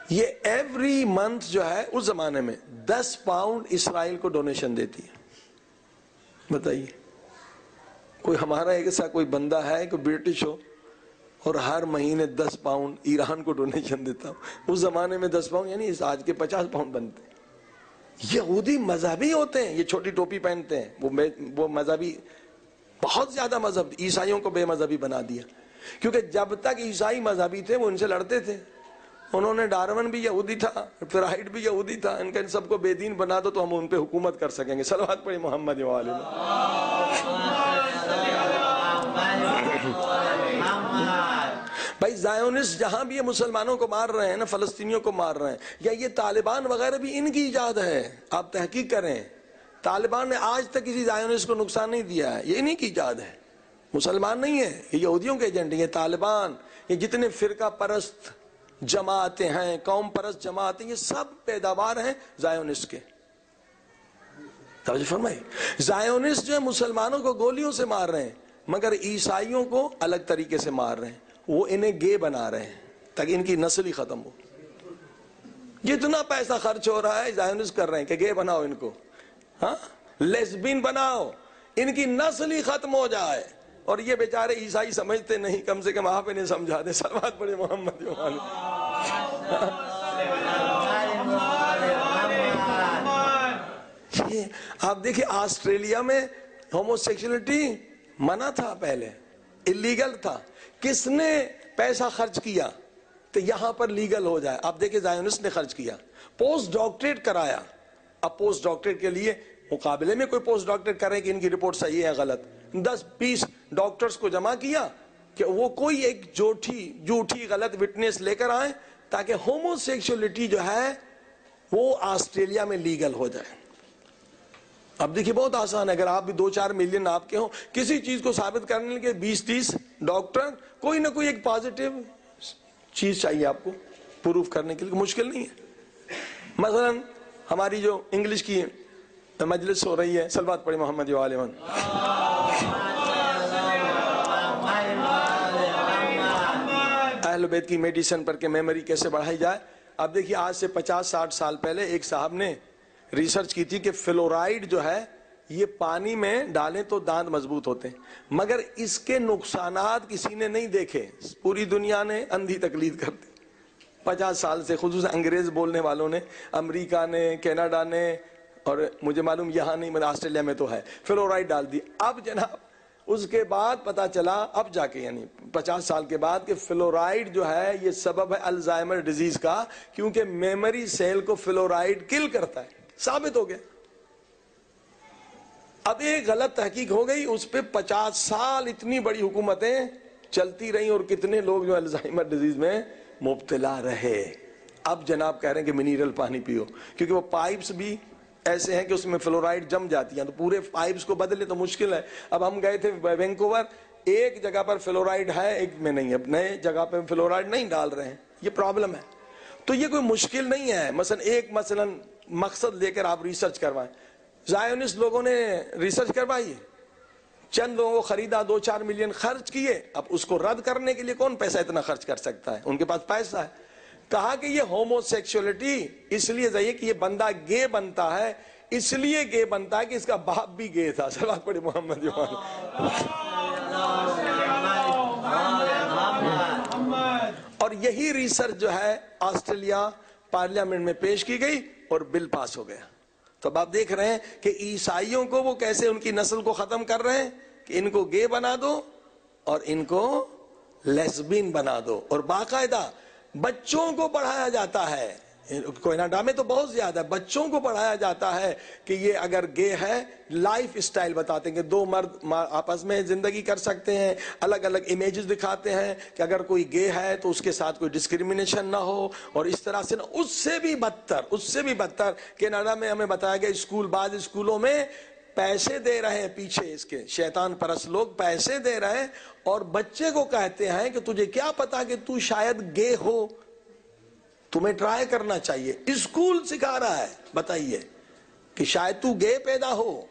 یہ ایوری منتھ جو ہے اس زمانے میں 10 پاؤنڈ اسرائیل کو ڈونیشن دیتی ہے۔ بتائیے کوئی ہمارا ایسا کوئی بندہ ہے کوئی برٹش ہو اور ہر مہینے 10 پاؤنڈ ایران کو ڈونیشن دیتا ہوں؟ اس زمانے میں 10 پاؤنڈ یعنی آج کے 50 پاؤنڈ بنتے ہیں۔ یہودی مذہبی ہوتے ہیں، یہ چھوٹی ٹوپی پہنتے ہیں، وہ مذہبی، بہت زیادہ مذہب، عیسائیوں کو بے مذہبی بنا دیا، کیونکہ جب تک عیسائی مذہبی تھے وہ ان سے لڑتے تھے، انہوں نے ڈارون بھی یہودی تھا، فرائیڈ بھی یہودی تھا، ان کا ان سب کو بے دین بنا دو تو ہم ان پہ حکومت کر سکیں گے۔ صلوات پڑھیں محمد وآلہ۔ بھائی زائونسٹ جہاں بھی یہ مسلمانوں کو مار رہے ہیں نا، فلسطینیوں کو مار رہے ہیں، یا یہ طالبان وغیرہ بھی ان کی ایجاد ہے، آپ تحقیق کریں، طالبان نے آج تک کسی زائونسٹ کو نقصان نہیں دیا ہے، یہ انہی کی ایجاد ہے، مسلمان نہیں ہے، یہ یہودیوں کے ایجنٹ ہیں، یہ طالبان، یہ جتنے فرقہ پرست جماعتیں ہیں، قوم پرست جماعتیں، یہ سب پیداوار ہیں زائونسٹ کے. توجہ فرمائی. زائونسٹ جو ہے مسلمانوں کو گولیوں سے مار رہے ہیں، مگر عیسائیوں کو الگ طریقے سے مار رہے ہیں. وہ انہیں گے بنا رہے ہیں تاکہ ان کی نسل ہی ختم ہو. جتنا پیسہ خرچ ہو رہا ہے زائونسٹ کر رہے ہیں کہ گے بناؤ ان کو، ہاں لیسبین بناؤ، ان کی نسل ہی ختم ہو جائے. اور یہ بیچارے عیسائی سمجھتے نہیں، کم سے کم آپ انہیں سمجھا دیں. صلوات پڑھے محمد. یہ آپ دیکھیں آسٹریلیا میں ہومو سیکشولیٹی منع تھا، پہلے اللیگل تھا. کس نے پیسہ خرچ کیا تو یہاں پر لیگل ہو جائے؟ آپ دیکھیں زائونسٹ نے خرچ کیا، پوسٹ ڈاکٹریٹ کرایا. اب پوسٹ ڈاکٹریٹ کے لیے مقابلے میں کوئی پوسٹ ڈاکٹریٹ کرے کہ ان کی رپورٹ صحیح ہے غلط، 10-20 ڈاکٹرز کو جمع کیا کہ وہ کوئی ایک جھوٹی غلط وٹنس لے کر آئیں تاکہ ہومو سیکشولیٹی جو ہے وہ آسٹریلیا میں لیگل ہو جائے. اب دیکھیے بہت آسان ہے، اگر آپ بھی 2-4 ملین آپ کے ہوں، کسی چیز کو ثابت کرنے کے 20-30 ڈاکٹر، کوئی نہ کوئی ایک پازیٹیو چیز چاہیے آپ کو پروف کرنے کے لیے. مشکل نہیں ہے. مثلا ہماری جو انگلش کی مجلس ہو رہی ہے، صلوات پڑھے محمد و آل محمد. اہل بیت کی میڈیسن پر کہ میموری کیسے بڑھائی جائے. اب دیکھیے آج سے 50-60 سال پہلے ایک صاحب نے ریسرچ کی تھی کہ فلورائیڈ جو ہے یہ پانی میں ڈالیں تو دانت مضبوط ہوتے ہیں، مگر اس کے نقصانات کسی نے نہیں دیکھے. پوری دنیا نے اندھی تقلید کر دی 50 سال سے، خصوصاً انگریز بولنے والوں نے، امریکہ نے، کینیڈا نے، اور مجھے معلوم یہاں نہیں مگر آسٹریلیا میں تو ہے، فلورائیڈ ڈال دی. اب جناب اس کے بعد پتا چلا، اب جا کے یعنی 50 سال کے بعد، کہ فلورائیڈ جو ہے یہ سبب ہے الزائمر ڈیزیز کا، کیونکہ میموری سیل کو فلورائیڈ کل کرتا ہے. ثابت ہو گیا. اب ایک غلط تحقیق ہو گئی، اس پہ 50 سال اتنی بڑی حکومتیں چلتی رہیں اور کتنے لوگ جو الزائمر ڈیزیز میں مبتلا رہے. اب جناب کہہ رہے ہیں کہ منیرل پانی پیو، کیونکہ وہ پائپس بھی ایسے ہیں کہ اس میں فلورائیڈ جم جاتی ہیں، تو پورے پائپس کو بدلے تو مشکل ہے. اب ہم گئے تھے وینکوور، ایک جگہ پر فلورائیڈ ہے ایک میں نہیں، اب نئے جگہ پہ فلورائیڈ نہیں ڈال رہے ہیں. یہ پرابلم ہے. تو یہ کوئی مشکل نہیں ہے. مثلا مقصد لے کر آپ ریسرچ کروائیں. زائونسٹ لوگوں نے ریسرچ کروائی، چند لوگوں کو خریدا، 2-4 ملین خرچ کیے. اب اس کو رد کرنے کے لیے کون پیسہ اتنا خرچ کر سکتا ہے؟ ان کے پاس پیسہ ہے. کہا کہ یہ ہومو سیکشولیٹی اس لیے صحیح ہے کہ یہ بندہ گے بنتا ہے، اس لیے گے بنتا ہے کہ اس کا باپ بھی گے تھا. صلوات پڑھے محمد. اور یہی ریسرچ جو ہے آسٹریلیا پارلیمنٹ میں پیش کی گئی اور بل پاس ہو گیا. تو اب آپ دیکھ رہے ہیں کہ عیسائیوں کو وہ کیسے ان کی نسل کو ختم کر رہے ہیں کہ ان کو گے بنا دو اور ان کو لیسبین بنا دو. اور باقاعدہ بچوں کو پڑھایا جاتا ہے، کینیڈا میں تو بہت زیادہ بچوں کو پڑھایا جاتا ہے کہ یہ اگر گے ہے، لائف اسٹائل بتاتے ہیں کہ 2 مرد آپس میں زندگی کر سکتے ہیں، الگ الگ امیجز دکھاتے ہیں کہ اگر کوئی گے ہے تو اس کے ساتھ کوئی ڈسکریمنیشن نہ ہو. اور اس طرح سے اس سے بھی بدتر کینیڈا میں ہمیں بتایا گیا، بعض اسکولوں میں پیسے دے رہے ہیں، پیچھے اس کے شیطان پرست لوگ پیسے دے رہے ہیں اور بچے کو کہتے ہیں کہ تجھے کیا پتا کہ تو شاید گے ہو، تمہیں ٹرائی کرنا چاہیے. اسکول سکھا رہا ہے، بتائیے کہ شاید تو گے پیدا ہو.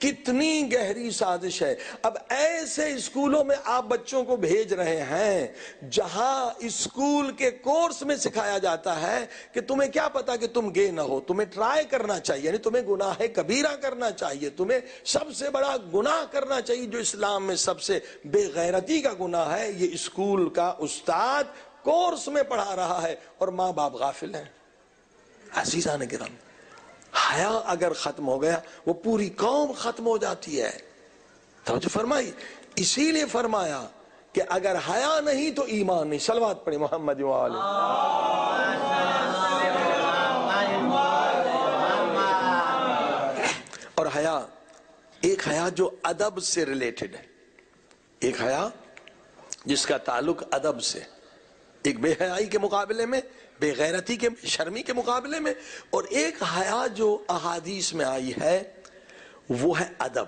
کتنی گہری سازش ہے. اب ایسے اسکولوں میں آپ بچوں کو بھیج رہے ہیں جہاں اسکول کے کورس میں سکھایا جاتا ہے کہ تمہیں کیا پتا کہ تم گے نہ ہو، تمہیں ٹرائی کرنا چاہیے، یعنی تمہیں گناہ کبیرہ کرنا چاہیے، تمہیں سب سے بڑا گناہ کرنا چاہیے جو اسلام میں سب سے بے غیرتی کا گناہ ہے. یہ اسکول کا استاد کورس میں پڑھا رہا ہے اور ماں باپ غافل ہیں. عزیزان کرام، حیا اگر ختم ہو گیا وہ پوری قوم ختم ہو جاتی ہے. توجہ فرمائی. اسی لیے فرمایا کہ اگر حیا نہیں تو ایمان نہیں. صلوات پڑھیں محمد و آلہ. اور حیا، ایک حیا جو ادب سے ریلیٹڈ ہے، ایک حیا جس کا تعلق ادب سے، ایک بے حیائی کے مقابلے میں، بے غیرتی کے، شرمی کے مقابلے میں، اور ایک حیا جو احادیث میں آئی ہے وہ ہے ادب.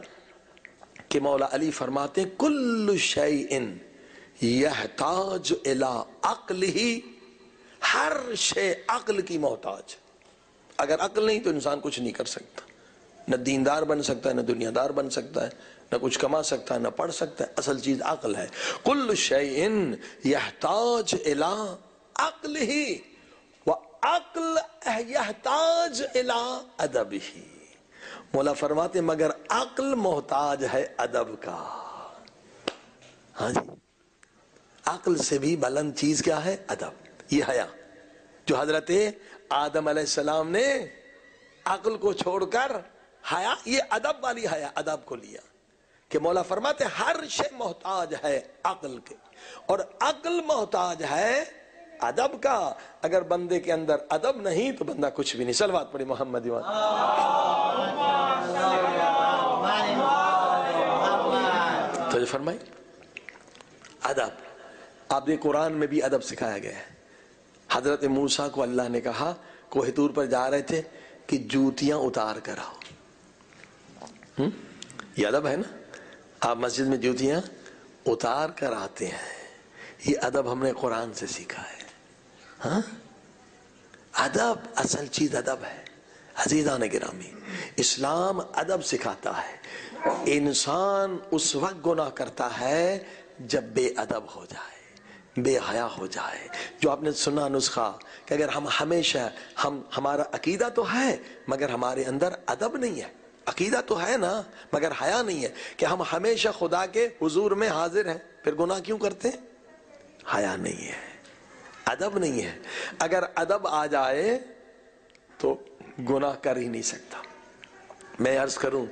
کہ مولا علی فرماتے ہیں کل شیء یحتاج الی عقلہ ہر شے عقل کی محتاج. اگر عقل نہیں تو انسان کچھ نہیں کر سکتا، نہ دیندار بن سکتا ہے، نہ دنیا دار بن سکتا ہے، نہ کچھ کما سکتا ہے، نہ پڑھ سکتا ہے. اصل چیز عقل ہے. کل شیء یحتاج الی عقلہ وعقل یحتاج الی ادبہ. مولا فرماتے مگر عقل محتاج ہے ادب کا. ہاں جی، عقل سے بھی بلند چیز کیا ہے؟ ادب. یہ حیا جو حضرت آدم علیہ السلام نے عقل کو چھوڑ کر حیا، یہ ادب والی حیا، ادب کو لیا. کہ مولا فرماتے ہر شے محتاج ہے عقل کے، اور عقل محتاج ہے ادب کا. اگر بندے کے اندر ادب نہیں تو بندہ کچھ بھی نہیں. صلوات پڑھی محمد وآلہ. تو یہ فرمائی ادب. آپ نے قرآن میں بھی ادب سکھایا گیا ہے. حضرت موسیٰ کو اللہ نے کہا، کوہ طور پر جا رہے تھے، کہ جوتیاں اتار کر آؤ. یہ ادب ہے نا. آپ مسجد میں جوتیاں اتار کر آتے ہیں، یہ ادب ہم نے قرآن سے سیکھا ہے. ہاں، ادب اصل چیز ادب ہے. عزیزان گرامی، اسلام ادب سکھاتا ہے. انسان اس وقت گناہ کرتا ہے جب بے ادب ہو جائے، بے حیا ہو جائے. جو آپ نے سنا نسخہ کہ اگر ہم ہمیشہ ہمارا عقیدہ تو ہے مگر ہمارے اندر ادب نہیں ہے. عقیدہ تو ہے نا مگر حیا نہیں ہے. کہ ہم ہمیشہ خدا کے حضور میں حاضر ہیں، پھر گناہ کیوں کرتے ہیں؟ حیا نہیں ہے، ادب نہیں ہے. اگر ادب آ جائے تو گناہ کر ہی نہیں سکتا. میں عرض کروں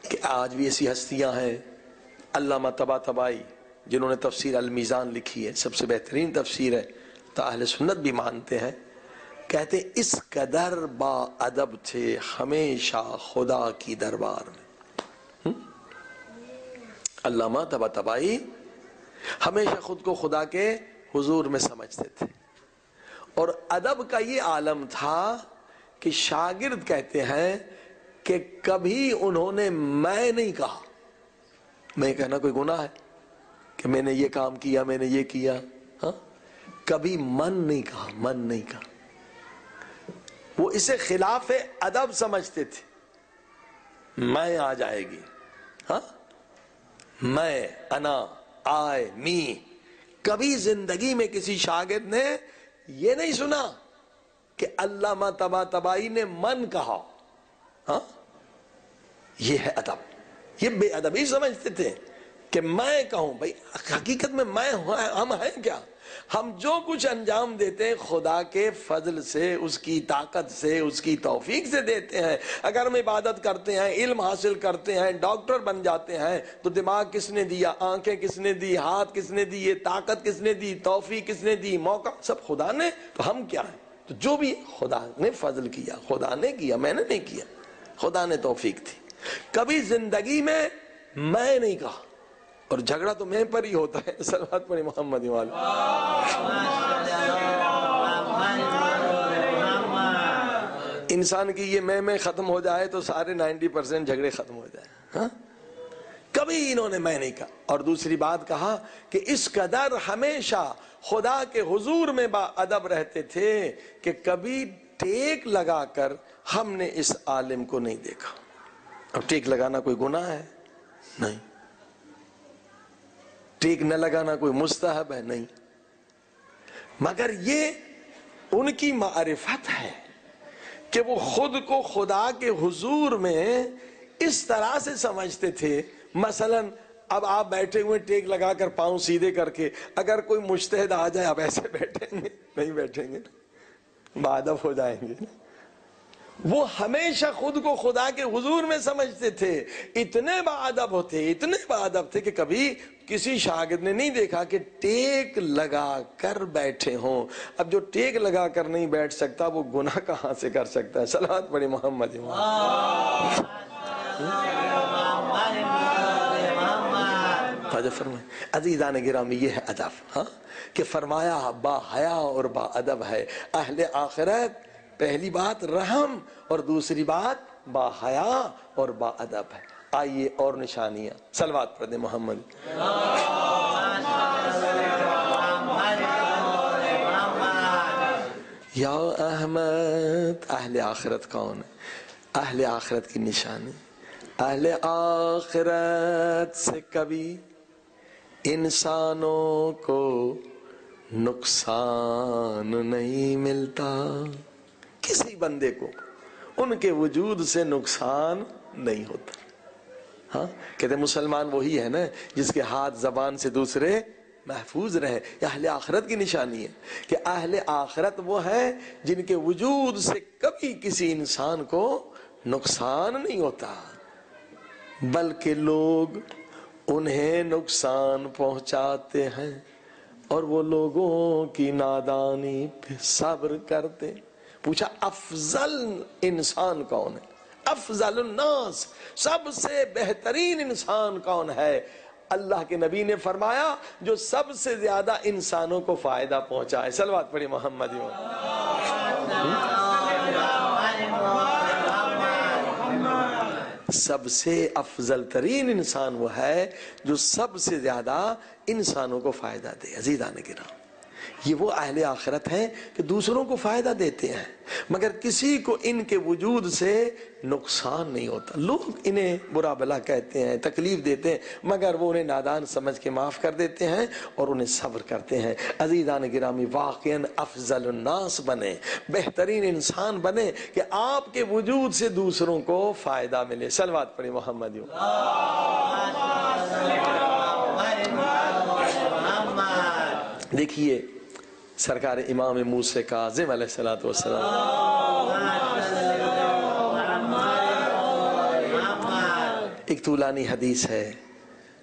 کہ آج بھی ایسی ہستیاں ہیں، علامہ طباطبائی جنہوں نے تفسیر المیزان لکھی ہے، سب سے بہترین تفسیر ہے، تو اہل سنت بھی مانتے ہیں. کہتے ہیں اس قدر با ادب تھے ہمیشہ خدا کی دربار میں. علامہ طباطبائی ہمیشہ خود کو خدا کے حضور میں سمجھتے تھے، اور ادب کا یہ عالم تھا کہ شاگرد کہتے ہیں کہ کبھی انہوں نے میں نہیں کہا. میں کہنا کوئی گناہ ہے کہ میں نے یہ کام کیا، میں نے یہ کیا؟ ہاں، کبھی من نہیں کہا، من نہیں کہا. وہ اسے خلاف ادب سمجھتے تھے. میں آ جائے گی، ہاں، میں، انا، آئے، می. کبھی زندگی میں کسی شاگرد نے یہ نہیں سنا کہ علامہ طباطبائی نے من کہا. ہاں، یہ ہے ادب. یہ بے ادبی سمجھتے تھے کہ میں کہوں. بھائی حقیقت میں میں ہم ہیں کیا؟ ہم جو کچھ انجام دیتے ہیں خدا کے فضل سے، اس کی طاقت سے، اس کی توفیق سے دیتے ہیں. اگر ہم عبادت کرتے ہیں، علم حاصل کرتے ہیں، ڈاکٹر بن جاتے ہیں، تو دماغ کس نے دیا؟ آنکھیں کس نے دی؟ ہاتھ کس نے دی؟ یہ طاقت کس نے دی؟ توفیق کس نے دی؟ موقع سب خدا نے. تو ہم کیا ہیں؟ تو جو بھی خدا نے فضل کیا، خدا نے کیا، میں نے نہیں کیا، خدا نے توفیق تھی. کبھی زندگی میں میں نہیں کہا. اور جھگڑا تو میں پر ہی ہوتا ہے. صلوات پڑھی محمد وآلہ. انسان کی یہ میں ختم ہو جائے تو سارے 90% جھگڑے ختم ہو جائے. ہاں، کبھی انہوں نے میں نہیں کہا. اور دوسری بات کہا کہ اس قدر ہمیشہ خدا کے حضور میں با ادب رہتے تھے کہ کبھی ٹیک لگا کر ہم نے اس عالم کو نہیں دیکھا. اب ٹیک لگانا کوئی گناہ ہے؟ نہیں. ٹیک نہ لگانا کوئی مستحب ہے؟ نہیں. مگر یہ ان کی معرفت ہے کہ وہ خود کو خدا کے حضور میں اس طرح سے سمجھتے تھے. مثلا اب آپ بیٹھے ہوئے ٹیک لگا کر پاؤں سیدھے کر کے، اگر کوئی مجتہد آ جائے آپ ایسے بیٹھیں گے؟ نہیں بیٹھیں گے، باادب ہو جائیں گے. وہ ہمیشہ خود کو خدا کے حضور میں سمجھتے تھے. اتنے باادب ہوتے، اتنے باادب تھے کہ کبھی کسی شاگرد نے نہیں دیکھا کہ ٹیک لگا کر بیٹھے ہوں. اب جو ٹیک لگا کر نہیں بیٹھ سکتا وہ گناہ کہاں سے کر سکتا ہے؟ صلوات پڑھی محمد. عزیزان گرامی، یہ ہے ادب. ہاں، کہ فرمایا با حیا اور با ادب ہے اہل آخرت. پہلی بات رحم، اور دوسری بات با حیا اور با ادب ہے. آئیے اور نشانیاں. صلوات پڑھ دیں محمد. یا احمد. اہل آخرت کون ہے؟ اہل آخرت کی نشانی، اہل آخرت سے کبھی انسانوں کو نقصان نہیں ملتا. کسی بندے کو ان کے وجود سے نقصان نہیں ہوتا. ہاں کہتے مسلمان وہی ہے نا جس کے ہاتھ زبان سے دوسرے محفوظ رہے. یہ اہل آخرت کی نشانی ہے کہ اہل آخرت وہ ہیں جن کے وجود سے کبھی کسی انسان کو نقصان نہیں ہوتا، بلکہ لوگ انہیں نقصان پہنچاتے ہیں اور وہ لوگوں کی نادانی پہ صبر کرتے. پوچھا افضل انسان کون ہے؟ افضل الناس، سب سے بہترین انسان کون ہے؟ اللہ کے نبی نے فرمایا جو سب سے زیادہ انسانوں کو فائدہ پہنچائے. صلوات پڑھی محمد. سب سے افضل ترین انسان وہ ہے جو سب سے زیادہ انسانوں کو فائدہ دے. عزیزان کرام، یہ وہ اہل آخرت ہیں کہ دوسروں کو فائدہ دیتے ہیں مگر کسی کو ان کے وجود سے نقصان نہیں ہوتا. لوگ انہیں برا بلا کہتے ہیں، تکلیف دیتے ہیں، مگر وہ انہیں نادان سمجھ کے معاف کر دیتے ہیں اور انہیں صبر کرتے ہیں. عزیزان گرامی، واقعاً افضل الناس بنے، بہترین انسان بنے کہ آپ کے وجود سے دوسروں کو فائدہ ملے. صلوات پڑھی محمد. دیکھیے سرکار امام موسیٰ کاظم علیہ السلام، ایک طولانی حدیث ہے،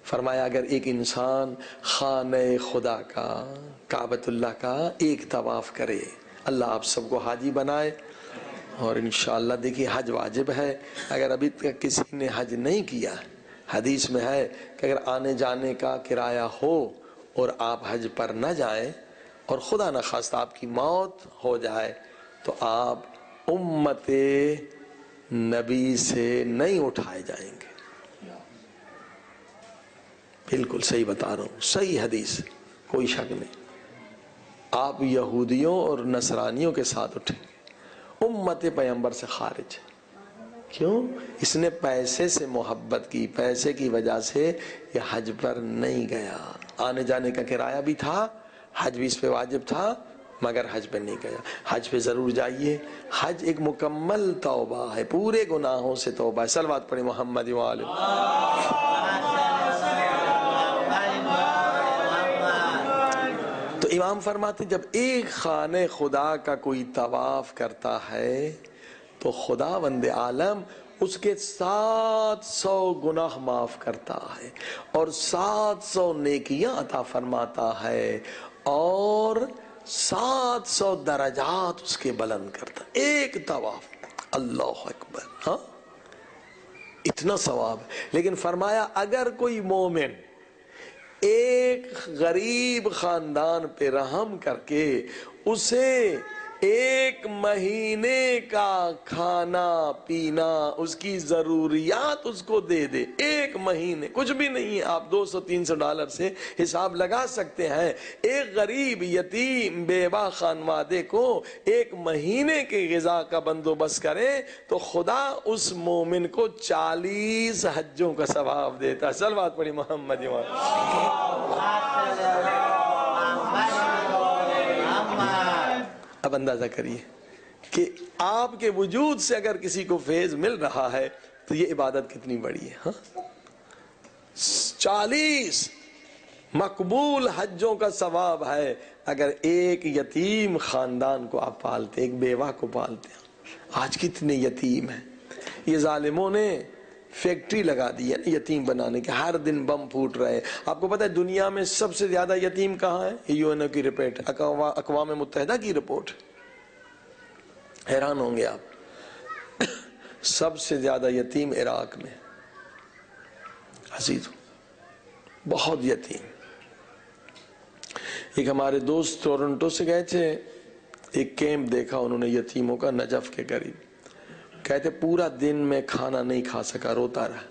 فرمایا اگر ایک انسان خانہ خدا کا، کعبۃ اللہ کا ایک طواف کرے، اللہ آپ سب کو حاجی بنائے. اور انشاءاللہ دیکھیے حج واجب ہے. اگر ابھی تک کسی نے حج نہیں کیا، حدیث میں ہے کہ اگر آنے جانے کا کرایہ ہو اور آپ حج پر نہ جائیں اور خدا نخواستہ آپ کی موت ہو جائے تو آپ امت نبی سے نہیں اٹھائے جائیں گے. بالکل صحیح بتا رہا ہوں، صحیح حدیث، کوئی شک نہیں. آپ یہودیوں اور نصرانیوں کے ساتھ اٹھیں گے، امت پیغمبر سے خارج. کیوں؟ اس نے پیسے سے محبت کی، پیسے کی وجہ سے یہ حج پر نہیں گیا. آنے جانے کا کرایہ بھی تھا، حج بھی اس پہ واجب تھا، مگر حج پہ نہیں گیا. حج پہ ضرور جائیے. حج ایک مکمل توبہ ہے، پورے گناہوں سے توبہ ہے. صلوات پڑھی محمد وآلہ. تو امام فرماتے جب ایک خانہ خدا کا کوئی طواف کرتا ہے تو خداوند عالم اس کے 700 گناہ معاف کرتا ہے اور 700 نیکیاں عطا فرماتا ہے اور 700 درجات اس کے بلند کرتا ہے. ایک طواف. اللہ اکبر. ہاں اتنا ثواب ہے. لیکن فرمایا اگر کوئی مومن ایک غریب خاندان پہ رحم کر کے اسے ایک مہینے کا کھانا پینا، اس کی ضروریات اس کو دے دے، ایک مہینے، کچھ بھی نہیں ہے، آپ $200-300 سے حساب لگا سکتے ہیں. ایک غریب یتیم بیوہ خانوادے کو ایک مہینے کے غذا کا بندوبست کرے تو خدا اس مومن کو 40 حجوں کا ثواب دیتا ہے. صلوات پڑھی محمد. اب اندازہ کریے کہ آپ کے وجود سے اگر کسی کو فیض مل رہا ہے تو یہ عبادت کتنی بڑی ہے. ہاں 40 مقبول حجوں کا ثواب ہے اگر ایک یتیم خاندان کو آپ پالتے، ایک بیوہ کو پالتے. آج کتنے یتیم ہیں. یہ ظالموں نے فیکٹری لگا دی ہے یتیم بنانے کے، ہر دن بم پھوٹ رہے. آپ کو پتہ ہے دنیا میں سب سے زیادہ یتیم کہاں ہے؟ UN کی رپورٹ، اقوام متحدہ کی رپورٹ. حیران ہوں گے آپ، سب سے زیادہ یتیم عراق میں. عزیزو بہت یتیم. ایک ہمارے دوست ٹورنٹو سے گئے تھے، ایک کیمپ دیکھا انہوں نے یتیموں کا نجف کے قریب. کہتے پورا دن میں کھانا نہیں کھا سکا، روتا رہا.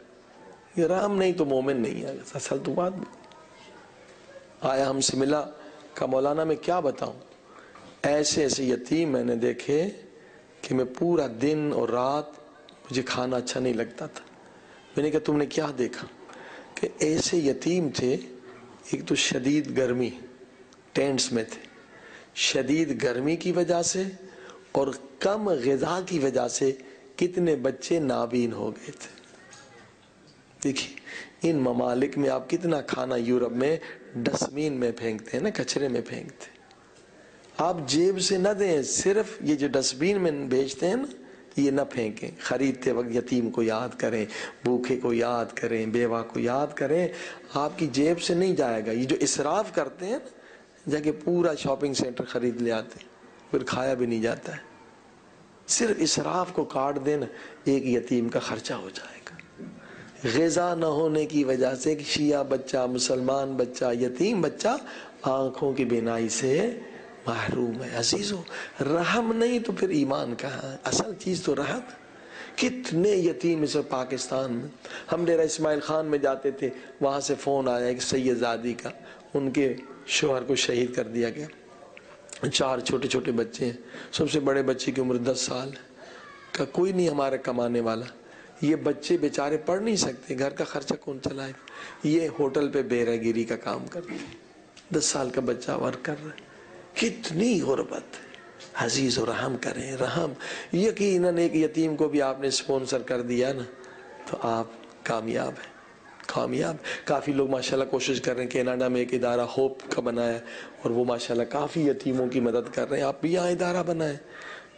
یہ رحم نہیں تو مومن نہیں ہے. اصل تو بات بھی آیا ہم سے ملا، کہا مولانا میں کیا بتاؤں، ایسے ایسے یتیم میں نے دیکھے کہ میں پورا دن اور رات مجھے کھانا اچھا نہیں لگتا تھا. میں نے کہا تم نے کیا دیکھا؟ کہ ایسے یتیم تھے، ایک تو شدید گرمی، ٹینٹس میں تھے، شدید گرمی کی وجہ سے اور کم غذا کی وجہ سے کتنے بچے نابین ہو گئے تھے. دیکھیے ان ممالک میں آپ کتنا کھانا یورپ میں ڈسٹبین میں پھینکتے ہیں نا، کچرے میں پھینکتے ہیں. آپ جیب سے نہ دیں، صرف یہ جو ڈسٹبین میں بھیجتے ہیں نا یہ نہ پھینکیں. خریدتے وقت یتیم کو یاد کریں، بھوکے کو یاد کریں، بیوہ کو یاد کریں. آپ کی جیب سے نہیں جائے گا. یہ جو اسراف کرتے ہیں نا، جا کے پورا شاپنگ سینٹر خرید لے آتے ہیں، پھر کھایا بھی نہیں جاتا ہے. صرف اسراف کو کاٹ دینا، ایک یتیم کا خرچہ ہو جائے گا. غذا نہ ہونے کی وجہ سے ایک شیعہ بچہ، مسلمان بچہ، یتیم بچہ آنکھوں کی بینائی سے محروم ہے. عزیزو رحم نہیں تو پھر ایمان کہاں؟ اصل چیز تو رحم. کتنے یتیم اس پاکستان میں. ہم ڈیرہ اسماعیل خان میں جاتے تھے، وہاں سے فون آیا ایک سید زادی کا، ان کے شوہر کو شہید کر دیا گیا. 4 چھوٹے چھوٹے بچے ہیں، سب سے بڑے بچے کی عمر 10 سال ہے. کہ کوئی نہیں ہمارا کمانے والا. یہ بچے بیچارے پڑھ نہیں سکتے، گھر کا خرچہ کون چلائے گا؟ یہ ہوٹل پہ بیرہ گیری کا کام کرتے ہیں. 10 سال کا بچہ ورک کر رہا ہے. کتنی غربت. عزیز و رحم کریں، رحم. یقیناً ایک یتیم کو بھی آپ نے سپونسر کر دیا نا تو آپ کامیاب ہیں، کامیاب. کافی لوگ ماشاءاللہ کوشش کر رہے ہیں. کینیڈا میں ایک ادارہ ہوپ کا بنایا اور وہ ماشاءاللہ کافی یتیموں کی مدد کر رہے ہیں. آپ بھی یہاں ادارہ بنائیں،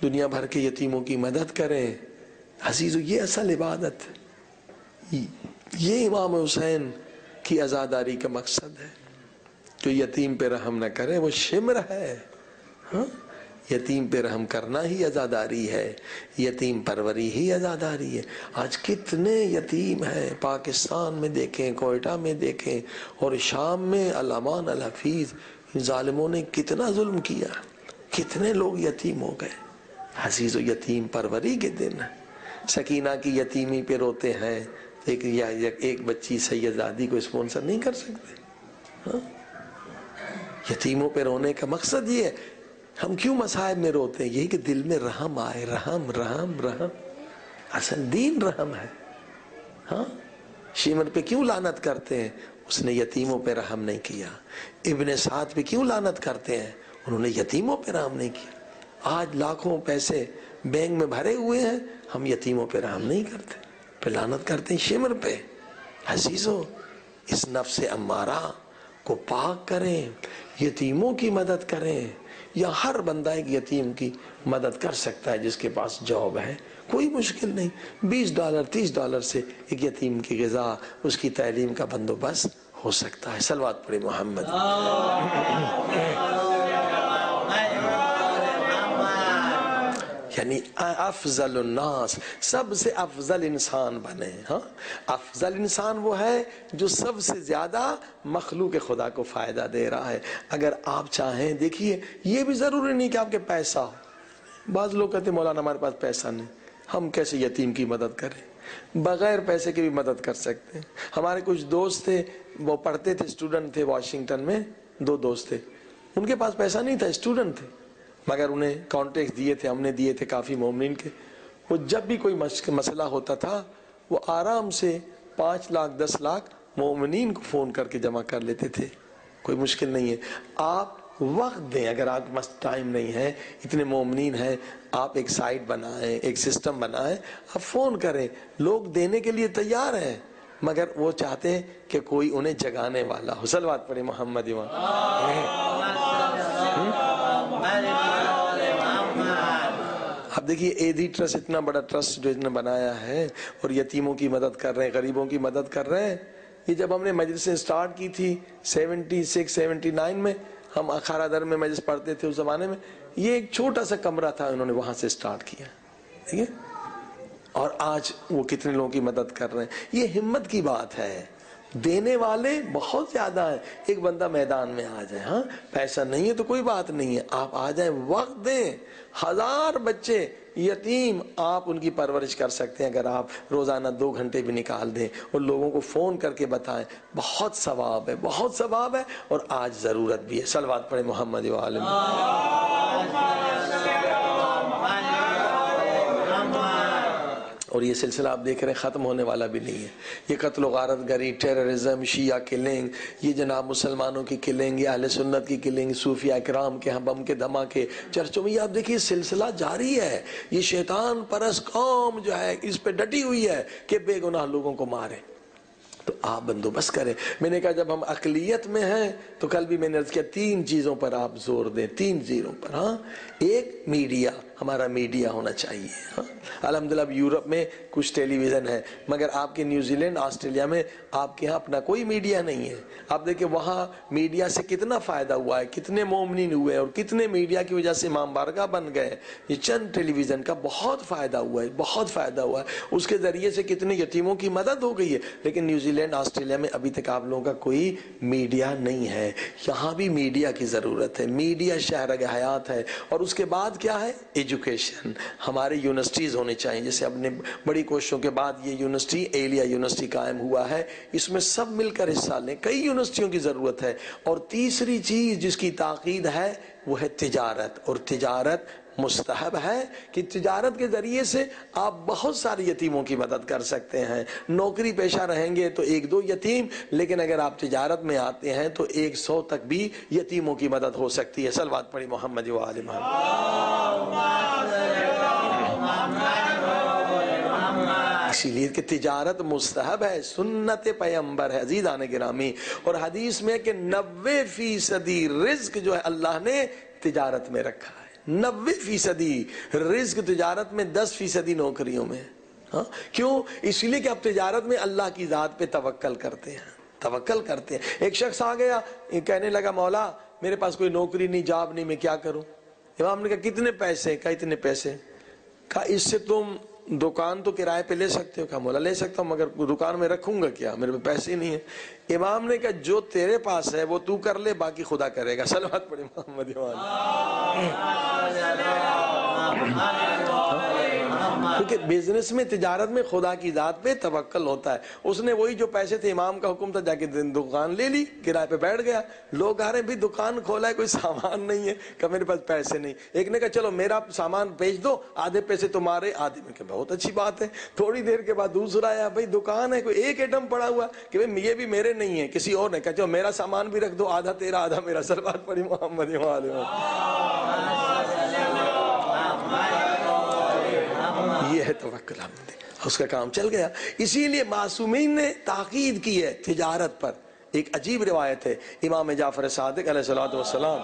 دنیا بھر کے یتیموں کی مدد کریں. عزیزو یہ اصل عبادت ہے. یہ امام حسین کی عزاداری کا مقصد ہے. جو یتیم پہ رحم نہ کرے وہ شمر ہے. ہاں یتیم پہ رحم کرنا ہی عزاداری ہے، یتیم پروری ہی عزاداری ہے. آج کتنے یتیم ہیں پاکستان میں دیکھیں، کوئٹہ میں دیکھیں اور شام میں. الامان الحفیظ ظالموں نے کتنا ظلم کیا، کتنے لوگ یتیم ہو گئے. عزیز و یتیم پروری کے دن سکینہ کی یتیمی پہ روتے ہیں. ایک بچی سیدزادی کو اسپونسر نہیں کر سکتے. ہاں یتیموں پہ رونے کا مقصد یہ ہے. ہم کیوں مصائب میں روتے ہیں؟ یہی کہ دل میں رحم آئے. رحم رحم رحم. اصل دین رحم ہے. ہاں شیمر پہ کیوں لعنت کرتے ہیں؟ اس نے یتیموں پہ رحم نہیں کیا. ابن سعد پہ کیوں لعنت کرتے ہیں؟ انہوں نے یتیموں پہ رحم نہیں کیا. آج لاکھوں پیسے بینک میں بھرے ہوئے ہیں، ہم یتیموں پہ رحم نہیں کرتے، پہ لعنت کرتے ہیں شمر پہ. عزیزو اس نفس امارہ کو پاک کریں، یتیموں کی مدد کریں. یا ہر بندہ ایک یتیم کی مدد کر سکتا ہے جس کے پاس جاب ہے، کوئی مشکل نہیں. $20 $30 سے ایک یتیم کی غذا، اس کی تعلیم کا بندوبست ہو سکتا ہے. صلوات پڑھیں محمد. یعنی افضل الناس، سب سے افضل انسان بنے. ہاں افضل انسان وہ ہے جو سب سے زیادہ مخلوق خدا کو فائدہ دے رہا ہے. اگر آپ چاہیں، دیکھیے یہ بھی ضروری نہیں کہ آپ کے پیسہ ہو. بعض لوگ کہتے ہیں مولانا ہمارے پاس پیسہ نہیں، ہم کیسے یتیم کی مدد کریں؟ بغیر پیسے کے بھی مدد کر سکتے ہیں. ہمارے کچھ دوست تھے، وہ پڑھتے تھے، اسٹوڈنٹ تھے واشنگٹن میں. 2 دوست تھے، ان کے پاس پیسہ نہیں تھا، اسٹوڈنٹ تھے، مگر انہیں کانٹیکٹ دیے تھے، ہم نے دیے تھے کافی مومنین کے. وہ جب بھی کوئی مسئلہ ہوتا تھا وہ آرام سے 5 لاکھ 10 لاکھ مومنین کو فون کر کے جمع کر لیتے تھے. کوئی مشکل نہیں ہے. آپ وقت دیں. اگر آپ کے پاس ٹائم نہیں ہے، اتنے مومنین ہیں، آپ ایک سائٹ بنائیں، ایک سسٹم بنائیں، آپ فون کریں. لوگ دینے کے لیے تیار ہیں، مگر وہ چاہتے ہیں کہ کوئی انہیں جگانے والا ہو. صلوات پڑھیں محمد. اب دیکھیے ایدھی ٹرسٹ اتنا بڑا ٹرسٹ جو اس نے بنایا ہے اور یتیموں کی مدد کر رہے ہیں، غریبوں کی مدد کر رہے ہیں. یہ جب ہم نے مجلسیں سٹارٹ کی تھی 76 79 میں، ہم اخارہ در میں مجلس پڑھتے تھے اس زمانے میں، یہ ایک چھوٹا سا کمرہ تھا، انہوں نے وہاں سے سٹارٹ کیا. ٹھیک ہے، اور آج وہ کتنے لوگوں کی مدد کر رہے ہیں. یہ ہمت کی بات ہے. دینے والے بہت زیادہ ہیں. ایک بندہ میدان میں آ جائے، ہاں پیسہ نہیں ہے تو کوئی بات نہیں ہے، آپ آ جائیں، وقت دیں. 1000 بچے یتیم آپ ان کی پرورش کر سکتے ہیں اگر آپ روزانہ 2 گھنٹے بھی نکال دیں اور لوگوں کو فون کر کے بتائیں. بہت ثواب ہے، بہت ثواب ہے، اور آج ضرورت بھی ہے. صلوات پڑھیں محمد و آل محمد. اور یہ سلسلہ آپ دیکھ رہے ہیں ختم ہونے والا بھی نہیں ہے. یہ قتل و غارت گری، ٹیررزم، شیعہ کلنگ، یہ جناب مسلمانوں کی کلنگ، یہ اہل سنت کی کلنگ، صوفیہ اکرام کے بم کے دھماکے چرچوں میں، یہ آپ دیکھیے سلسلہ جاری ہے. یہ شیطان پرست قوم جو ہے اس پہ ڈٹی ہوئی ہے کہ بے گناہ لوگوں کو مارے. تو آپ بندوبست کریں. میں نے کہا جب ہم اقلیت میں ہیں تو کل بھی میں نے عرض کیا 3 چیزوں پر آپ زور دیں، 3 چیزوں پر. ہاں، ایک میڈیا، ہمارا میڈیا ہونا چاہیے. ہاں الحمدللہ اب یورپ میں کچھ ٹیلی ویژن ہے، مگر آپ کے نیوزی لینڈ، آسٹریلیا میں آپ کے ہاں اپنا کوئی میڈیا نہیں ہے. آپ دیکھیں وہاں میڈیا سے کتنا فائدہ ہوا ہے، کتنے مومنین ہوئے اور کتنے میڈیا کی وجہ سے امام بارگاہ بن گئے. یہ چند ٹیلی ویژن کا بہت فائدہ ہوا ہے، بہت فائدہ ہوا ہے. اس کے ذریعے سے کتنے یتیموں کی مدد ہو گئی ہے. لیکن نیوزی لینڈ، آسٹریلیا میں ابھی تک آپ لوگوں کا کوئی میڈیا نہیں ہے. یہاں بھی میڈیا کی ضرورت ہے. میڈیا شہرگ حیات ہے. اور اس کے بعد کیا ہے؟ ایجوکیشن. ہمارے یونیورسٹیز ہونے چاہیے. جیسے اپنے بڑی کوششوں کے بعد یہ یونیورسٹی ایلیا یونیورسٹی قائم ہوا ہے. اس میں سب مل کر حصہ لیں. کئی یونیورسٹیوں کی ضرورت ہے. اور تیسری چیز جس کی تاکید ہے وہ ہے تجارت. اور تجارت مستحب ہے کہ تجارت کے ذریعے سے آپ بہت سارے یتیموں کی مدد کر سکتے ہیں. نوکری پیشہ رہیں گے تو 1-2 یتیم، لیکن اگر آپ تجارت میں آتے ہیں تو 100 تک بھی یتیموں کی مدد ہو سکتی ہے. صلوات پڑھی محمد و آل محمد. اسی لیے کہ تجارت مستحب ہے، سنت پیغمبر ہے. عزیزان گرامی، اور حدیث میں کہ 90% رزق جو ہے اللہ نے تجارت میں رکھا ہے. 90% رزق تجارت میں، 10% نوکریوں میں. ہاں کیوں؟ اس لیے کہ آپ تجارت میں اللہ کی ذات پہ توکل کرتے ہیں، توکل کرتے ہیں. ایک شخص آ گیا کہنے لگا مولا میرے پاس کوئی نوکری نہیں، جاب نہیں، میں کیا کروں؟ امام نے کہا کتنے پیسے؟ کہا اتنے پیسے. کہا اس سے تم دکان تو کرائے پہ لے سکتے ہو؟ کہا مولا لے سکتا ہوں، مگر دکان میں رکھوں گا کیا؟ میرے پاس پیسے نہیں ہیں. امام نے کہا جو تیرے پاس ہے وہ تو کر لے، باقی خدا کرے گا. صلوات پڑھی محمد. کیونکہ بزنس میں، تجارت میں خدا کی ذات پہ توکل ہوتا ہے. اس نے وہی جو پیسے تھے، امام کا حکم تھا جا کے دکان لے لی، کرائے پہ بیٹھ گیا. لوگ آ رہے ہیں بھی دکان کھولا ہے، کوئی سامان نہیں ہے. کہ میرے پاس پیسے نہیں. ایک نے کہا چلو میرا سامان بیچ دو، آدھے پیسے تمہارے، آدھے. میں کہا بہت اچھی بات ہے. تھوڑی دیر کے بعد دوسرا آیا، بھائی دکان ہے، کوئی ایک ایٹم پڑا ہوا کہ بھائی یہ بھی میرے نہیں ہے، کسی اور نے. کہا چلو میرا سامان بھی رکھ دو، آدھا تیرا آدھا میرا. صلوات پڑھی محمد. یہ ہے توکل. اس کا کام چل گیا. اسی لیے معصومین نے تاکید کی ہے تجارت پر. ایک عجیب روایت ہے امام جعفر صادق علیہ الصلوۃ والسلام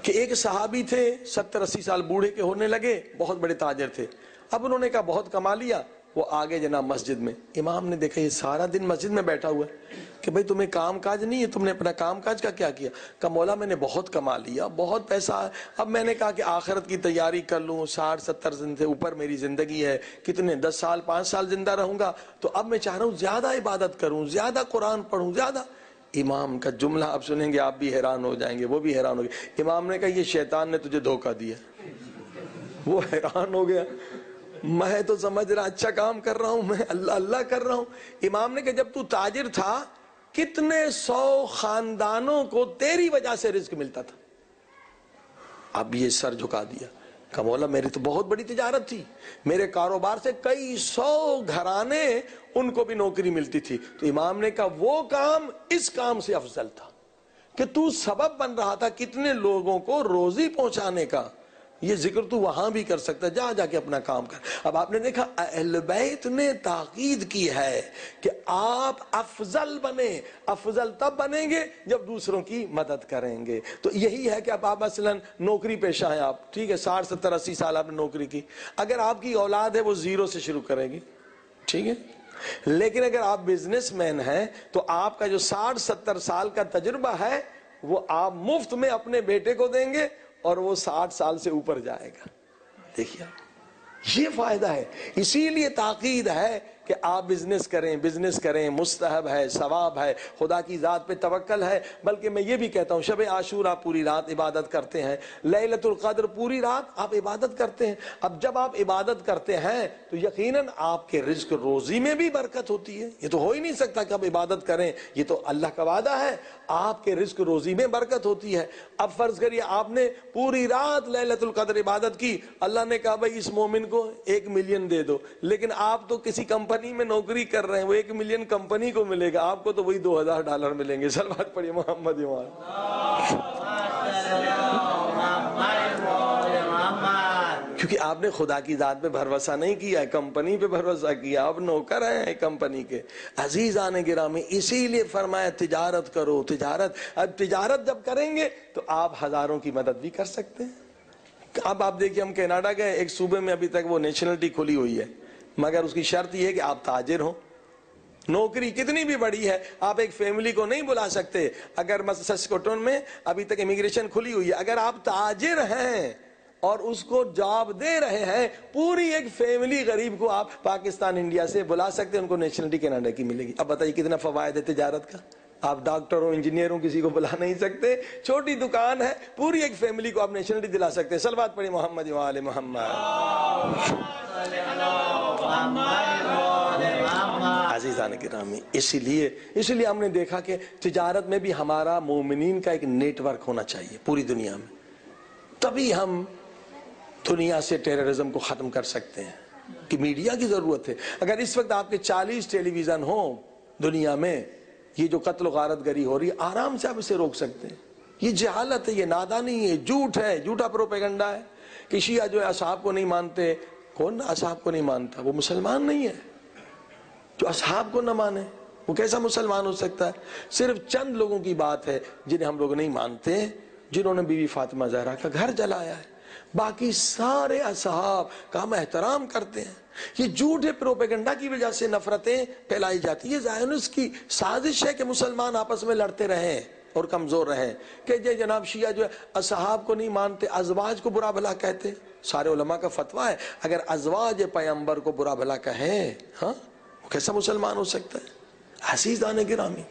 کہ ایک صحابی تھے 70-80 سال، بوڑھے کے ہونے لگے، بہت بڑے تاجر تھے. اب انہوں نے کہا بہت کما لیا. وہ آگے جناب مسجد میں، امام نے دیکھا یہ سارا دن مسجد میں بیٹھا ہوا ہے کہ بھئی تمہیں کام کاج نہیں ہے، تم نے اپنا کام کاج کا کیا کیا؟ کہ مولا میں نے بہت کما لیا، بہت پیسہ ہے. اب میں نے کہا کہ آخرت کی تیاری کر لوں، 60-70 دن سے اوپر میری زندگی ہے، کتنے 10 سال 5 سال زندہ رہوں گا، تو اب میں چاہ رہا ہوں زیادہ عبادت کروں، زیادہ قرآن پڑھوں، زیادہ. امام کا جملہ اب سنیں گے آپ بھی حیران ہو جائیں گے، وہ بھی حیران ہو گئے. امام نے کہا یہ شیطان نے تجھے دھوکہ دیا. وہ حیران ہو گیا، میں تو سمجھ رہا اچھا کام کر رہا ہوں، میں اللہ اللہ کر رہا ہوں. امام نے کہا جب تو تاجر تھا کتنے 100 خاندانوں کو تیری وجہ سے رزق ملتا تھا. اب یہ سر جھکا دیا کہ مولا میری تو بہت بڑی تجارت تھی، میرے کاروبار سے کئی 100 گھرانے ان کو بھی نوکری ملتی تھی. تو امام نے کہا وہ کام اس کام سے افضل تھا کہ تو سبب بن رہا تھا کتنے لوگوں کو روزی پہنچانے کا. یہ ذکر تو وہاں بھی کر سکتا، جا جا کے اپنا کام کر. اب آپ نے دیکھا اہل بیت نے تاکید کی ہے کہ آپ افضل بنیں. افضل تب بنیں گے جب دوسروں کی مدد کریں گے. تو یہی ہے کہ اب آپ مثلا نوکری پیشہ ہیں، آپ ٹھیک ہے 60 70 80 سال آپ نے نوکری کی. اگر آپ کی اولاد ہے وہ 0 سے شروع کرے گی، ٹھیک ہے. لیکن اگر آپ بزنس مین ہیں تو آپ کا جو 60 70 سال کا تجربہ ہے وہ آپ مفت میں اپنے بیٹے کو دیں گے اور وہ 60 سال سے اوپر جائے گا. دیکھیے یہ فائدہ ہے. اسی لیے تاکید ہے کہ آپ بزنس کریں مستحب ہے، ثواب ہے، خدا کی ذات پہ توکل ہے، بلکہ میں یہ بھی کہتا ہوں شب عاشورہ پوری رات عبادت کرتے ہیں، لیلۃ القدر پوری رات آپ عبادت کرتے ہیں۔ اب جب آپ عبادت کرتے ہیں تو یقیناً آپ کے رزق روزی میں بھی برکت ہوتی ہے، یہ تو ہو ہی نہیں سکتا کہ آپ عبادت کریں، یہ تو اللہ کا وعدہ ہے، آپ کے رزق روزی میں برکت ہوتی ہے۔ اب فرض کریے آپ نے پوری رات لیلۃ القدر عبادت کی، اللہ نے کہا بھائی اس مومن کو 1 ملین دے دو، لیکن آپ تو کسی کمپنی میں نوکری کر رہے ہیں، وہ 1 ملین کمپنی کو ملے گا، آپ کو تو وہی $2000 ملیں گے۔ صلوات پڑھیے محمد کیونکہ آپ نے خدا کی ذات پہ بھروسہ نہیں کیا ہے، کمپنی پہ بھروسہ کیا، آپ نوکر ہیں کمپنی کے۔ عزیزان گرامی، اسی لیے فرمایا تجارت کرو، تجارت۔ اب تجارت جب کریں گے تو آپ ہزاروں کی مدد بھی کر سکتے ہیں۔ اب آپ دیکھیں ہم کینیڈا گئے، ایک صوبے میں ابھی تک وہ نیشنلٹی کھلی ہوئی ہے، مگر اس کی شرط یہ ہے کہ آپ تاجر ہوں۔ نوکری کتنی بھی بڑی ہے، آپ ایک فیملی کو نہیں بلا سکتے۔ اگر سسکوٹن میں ابھی تک امیگریشن کھلی ہوئی ہے، اگر آپ تاجر ہیں اور اس کو جاب دے رہے ہیں، پوری ایک فیملی غریب کو آپ پاکستان انڈیا سے بلا سکتے ہیں، ان کو نیشنلٹی کینیڈا کی ملے گی۔ اب بتائیے کتنا فوائد ہے تجارت کا۔ آپ ڈاکٹر ہو، انجینئر ہو، کسی کو بلا نہیں سکتے، چھوٹی دکان ہے، پوری ایک فیملی کو آپ نیشنلٹی دلا سکتے ہیں۔ صلوات پڑھیں محمد و آل محمد۔ عزیزان گرامی، اسی لیے ہم نے دیکھا کہ تجارت میں بھی ہمارا مومنین کا ایک نیٹ ورک ہونا چاہیے پوری دنیا میں، تبھی ہم دنیا سے ٹیررزم کو ختم کر سکتے ہیں۔ کہ میڈیا کی ضرورت ہے۔ اگر اس وقت آپ کے 40 ٹیلی ویژن ہوں دنیا میں، یہ جو قتل و غارت گری ہو رہی ہے، آرام سے آپ اسے روک سکتے ہیں۔ یہ جہالت ہے، یہ نادانی ہے، جھوٹ ہے، جھوٹا پروپیگنڈا ہے کہ شیعہ جو ہے اصحاب کو نہیں مانتے۔ کون اصحاب کو نہیں مانتا؟ وہ مسلمان نہیں ہے۔ جو اصحاب کو نہ مانے وہ کیسا مسلمان ہو سکتا ہے؟ صرف چند لوگوں کی بات ہے جنہیں ہم لوگ نہیں مانتے، جنہوں نے بی بی فاطمہ زہرا کا گھر جلایا ہے، باقی سارے اصحاب کا ہم احترام کرتے ہیں۔ یہ جھوٹے پروپیگنڈا کی وجہ سے نفرتیں پھیلائی جاتی ہیں۔ یہ زائونسٹ کی سازش ہے کہ مسلمان آپس میں لڑتے رہیں اور کمزور رہیں، کہ جناب شیعہ جو ہے اصحاب کو نہیں مانتے، ازواج کو برا بھلا کہتے۔ سارے علماء کا فتویٰ ہے اگر ازواج پیغمبر کو برا بھلا کہیں، ہاں، وہ کیسا مسلمان ہو سکتا ہے؟ عزیزان گرامی،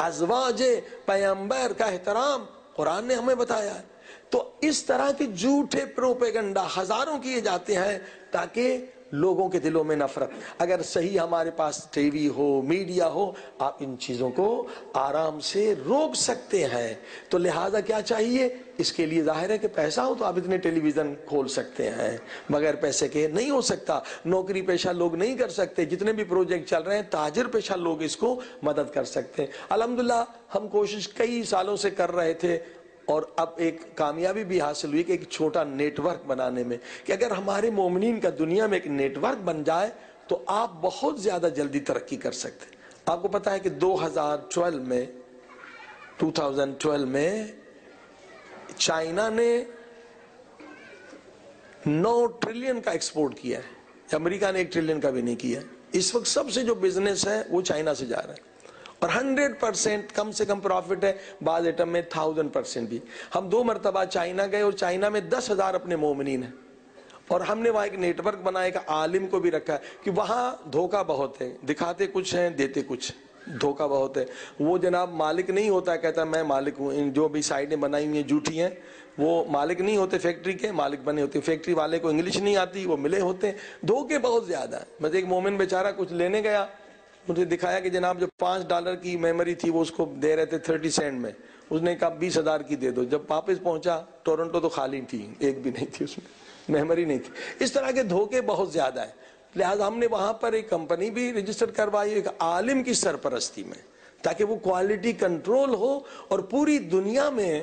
ازواج پیغمبر کا احترام قرآن نے ہمیں بتایا ہے۔ تو اس طرح کے جھوٹے پروپیگنڈا ہزاروں کیے جاتے ہیں تاکہ لوگوں کے دلوں میں نفرت۔ اگر صحیح ہمارے پاس ٹی وی ہو، میڈیا ہو، آپ ان چیزوں کو آرام سے روک سکتے ہیں۔ تو لہٰذا کیا چاہیے؟ اس کے لیے ظاہر ہے کہ پیسہ ہو تو آپ اتنے ٹیلی ویژن کھول سکتے ہیں، مگر پیسے کے نہیں ہو سکتا۔ نوکری پیشہ لوگ نہیں کر سکتے، جتنے بھی پروجیکٹ چل رہے ہیں تاجر پیشہ لوگ اس کو مدد کر سکتے ہیں۔ الحمدللہ ہم کوشش کئی سالوں سے کر رہے تھے، اور اب ایک کامیابی بھی حاصل ہوئی کہ ایک چھوٹا نیٹ ورک بنانے میں، کہ اگر ہمارے مومنین کا دنیا میں ایک نیٹ ورک بن جائے تو آپ بہت زیادہ جلدی ترقی کر سکتے ہیں۔ آپ کو پتا ہے کہ 2012 میں چائنا نے 9 ٹریلین کا ایکسپورٹ کیا ہے، امریکہ نے 1 ٹریلین کا بھی نہیں کیا۔ اس وقت سب سے جو بزنس ہے وہ چائنا سے جا رہا ہے، اور 100% کم سے کم پروفٹ ہے، بعض ایٹم میں 1000% بھی۔ ہم 2 مرتبہ چائنا گئے اور چائنا میں 10,000 اپنے مومنین ہیں، اور ہم نے وہاں ایک نیٹ ورک بنایا، ایک عالم کو بھی رکھا ہے، کہ وہاں دھوکہ بہت ہے، دکھاتے کچھ ہیں دیتے کچھ، دھوکہ بہت ہے۔ وہ جناب مالک نہیں ہوتا، کہتا میں مالک ہوں، ان جو بھی سائٹیں بنائی ہوئی ہیں جھوٹی ہیں، وہ مالک نہیں ہوتے، فیکٹری کے مالک بنے ہوتے، فیکٹری والے کو انگلش نہیں آتی، وہ ملے ہوتے ہیں، دھوکے بہت زیادہ ہیں۔ بس ایک مومن بیچارہ کچھ لینے گیا، مجھے دکھایا کہ جناب جو $5 کی میموری تھی وہ اس کو دے رہے تھے 30 سینٹ میں، اس نے کہا 20,000 کی دے دو۔ جب واپس پہنچا ٹورنٹو تو خالی تھی، ایک بھی نہیں تھی اس میں، میموری نہیں تھی۔ اس طرح کے دھوکے بہت زیادہ ہیں، لہٰذا ہم نے وہاں پر ایک کمپنی بھی رجسٹر کروائی ایک عالم کی سرپرستی میں، تاکہ وہ کوالٹی کنٹرول ہو، اور پوری دنیا میں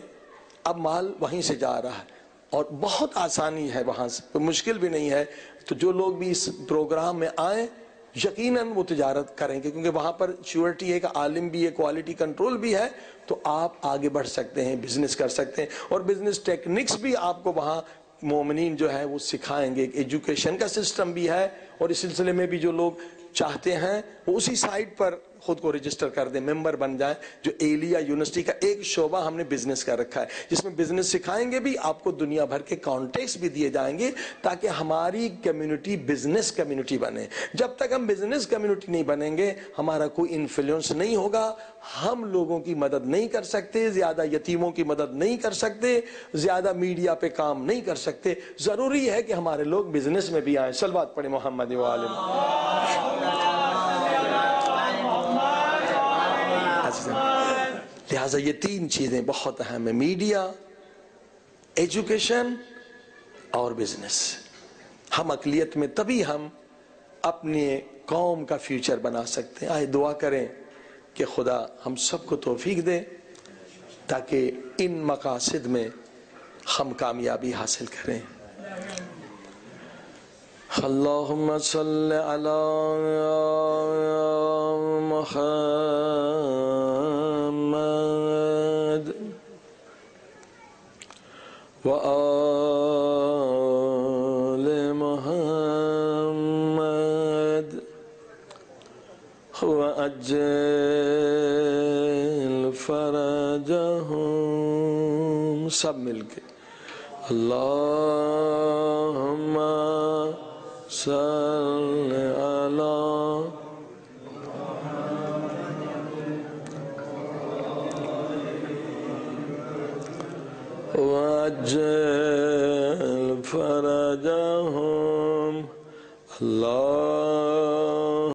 اب مال وہیں سے جا رہا ہے، اور بہت آسانی ہے، وہاں سے کوئی مشکل بھی نہیں ہے۔ تو جو لوگ بھی اس پروگرام میں آئیں یقیناً وہ تجارت کریں گے، کیونکہ وہاں پر شیورٹی ہے، ایک عالم بھی ہے، کوالٹی کنٹرول بھی ہے، تو آپ آگے بڑھ سکتے ہیں، بزنس کر سکتے ہیں، اور بزنس ٹیکنکس بھی آپ کو وہاں مومنین جو ہے وہ سکھائیں گے۔ ایجوکیشن کا سسٹم بھی ہے، اور اس سلسلے میں بھی جو لوگ چاہتے ہیں وہ اسی سائٹ پر خود کو رجسٹر کر دیں، ممبر بن جائیں. جو ایلیا یونیورسٹی کا ایک شعبہ ہم نے بزنس کا رکھا ہے، جس میں بزنس سکھائیں گے بھی، آپ کو دنیا بھر کے کانٹیکٹس بھی دیے جائیں گے تاکہ ہماری کمیونٹی بزنس کمیونٹی بنے. جب تک ہم بزنس کمیونٹی نہیں بنیں گے ہمارا کوئی انفلوئنس نہیں ہوگا، ہم لوگوں کی مدد نہیں کر سکتے، زیادہ یتیموں کی مدد نہیں کر سکتے، زیادہ میڈیا پہ کام نہیں کر سکتے. ضروری ہے کہ ہمارے لوگ بزنس میں بھی آئیں. صلوات پڑھیں محمد و آل لہٰذا یہ تین چیزیں بہت اہم ہیں: میڈیا، ایجوکیشن اور بزنس. ہم اقلیت میں تبھی ہم اپنے قوم کا فیوچر بنا سکتے ہیں. آئے دعا کریں کہ خدا ہم سب کو توفیق دے تاکہ ان مقاصد میں ہم کامیابی حاصل کریں. اللہم صلی علی محمد وآل محمد وعجل فرجہم. سب مل کے اللہم صلی علی وعجل فرجہم. اللہ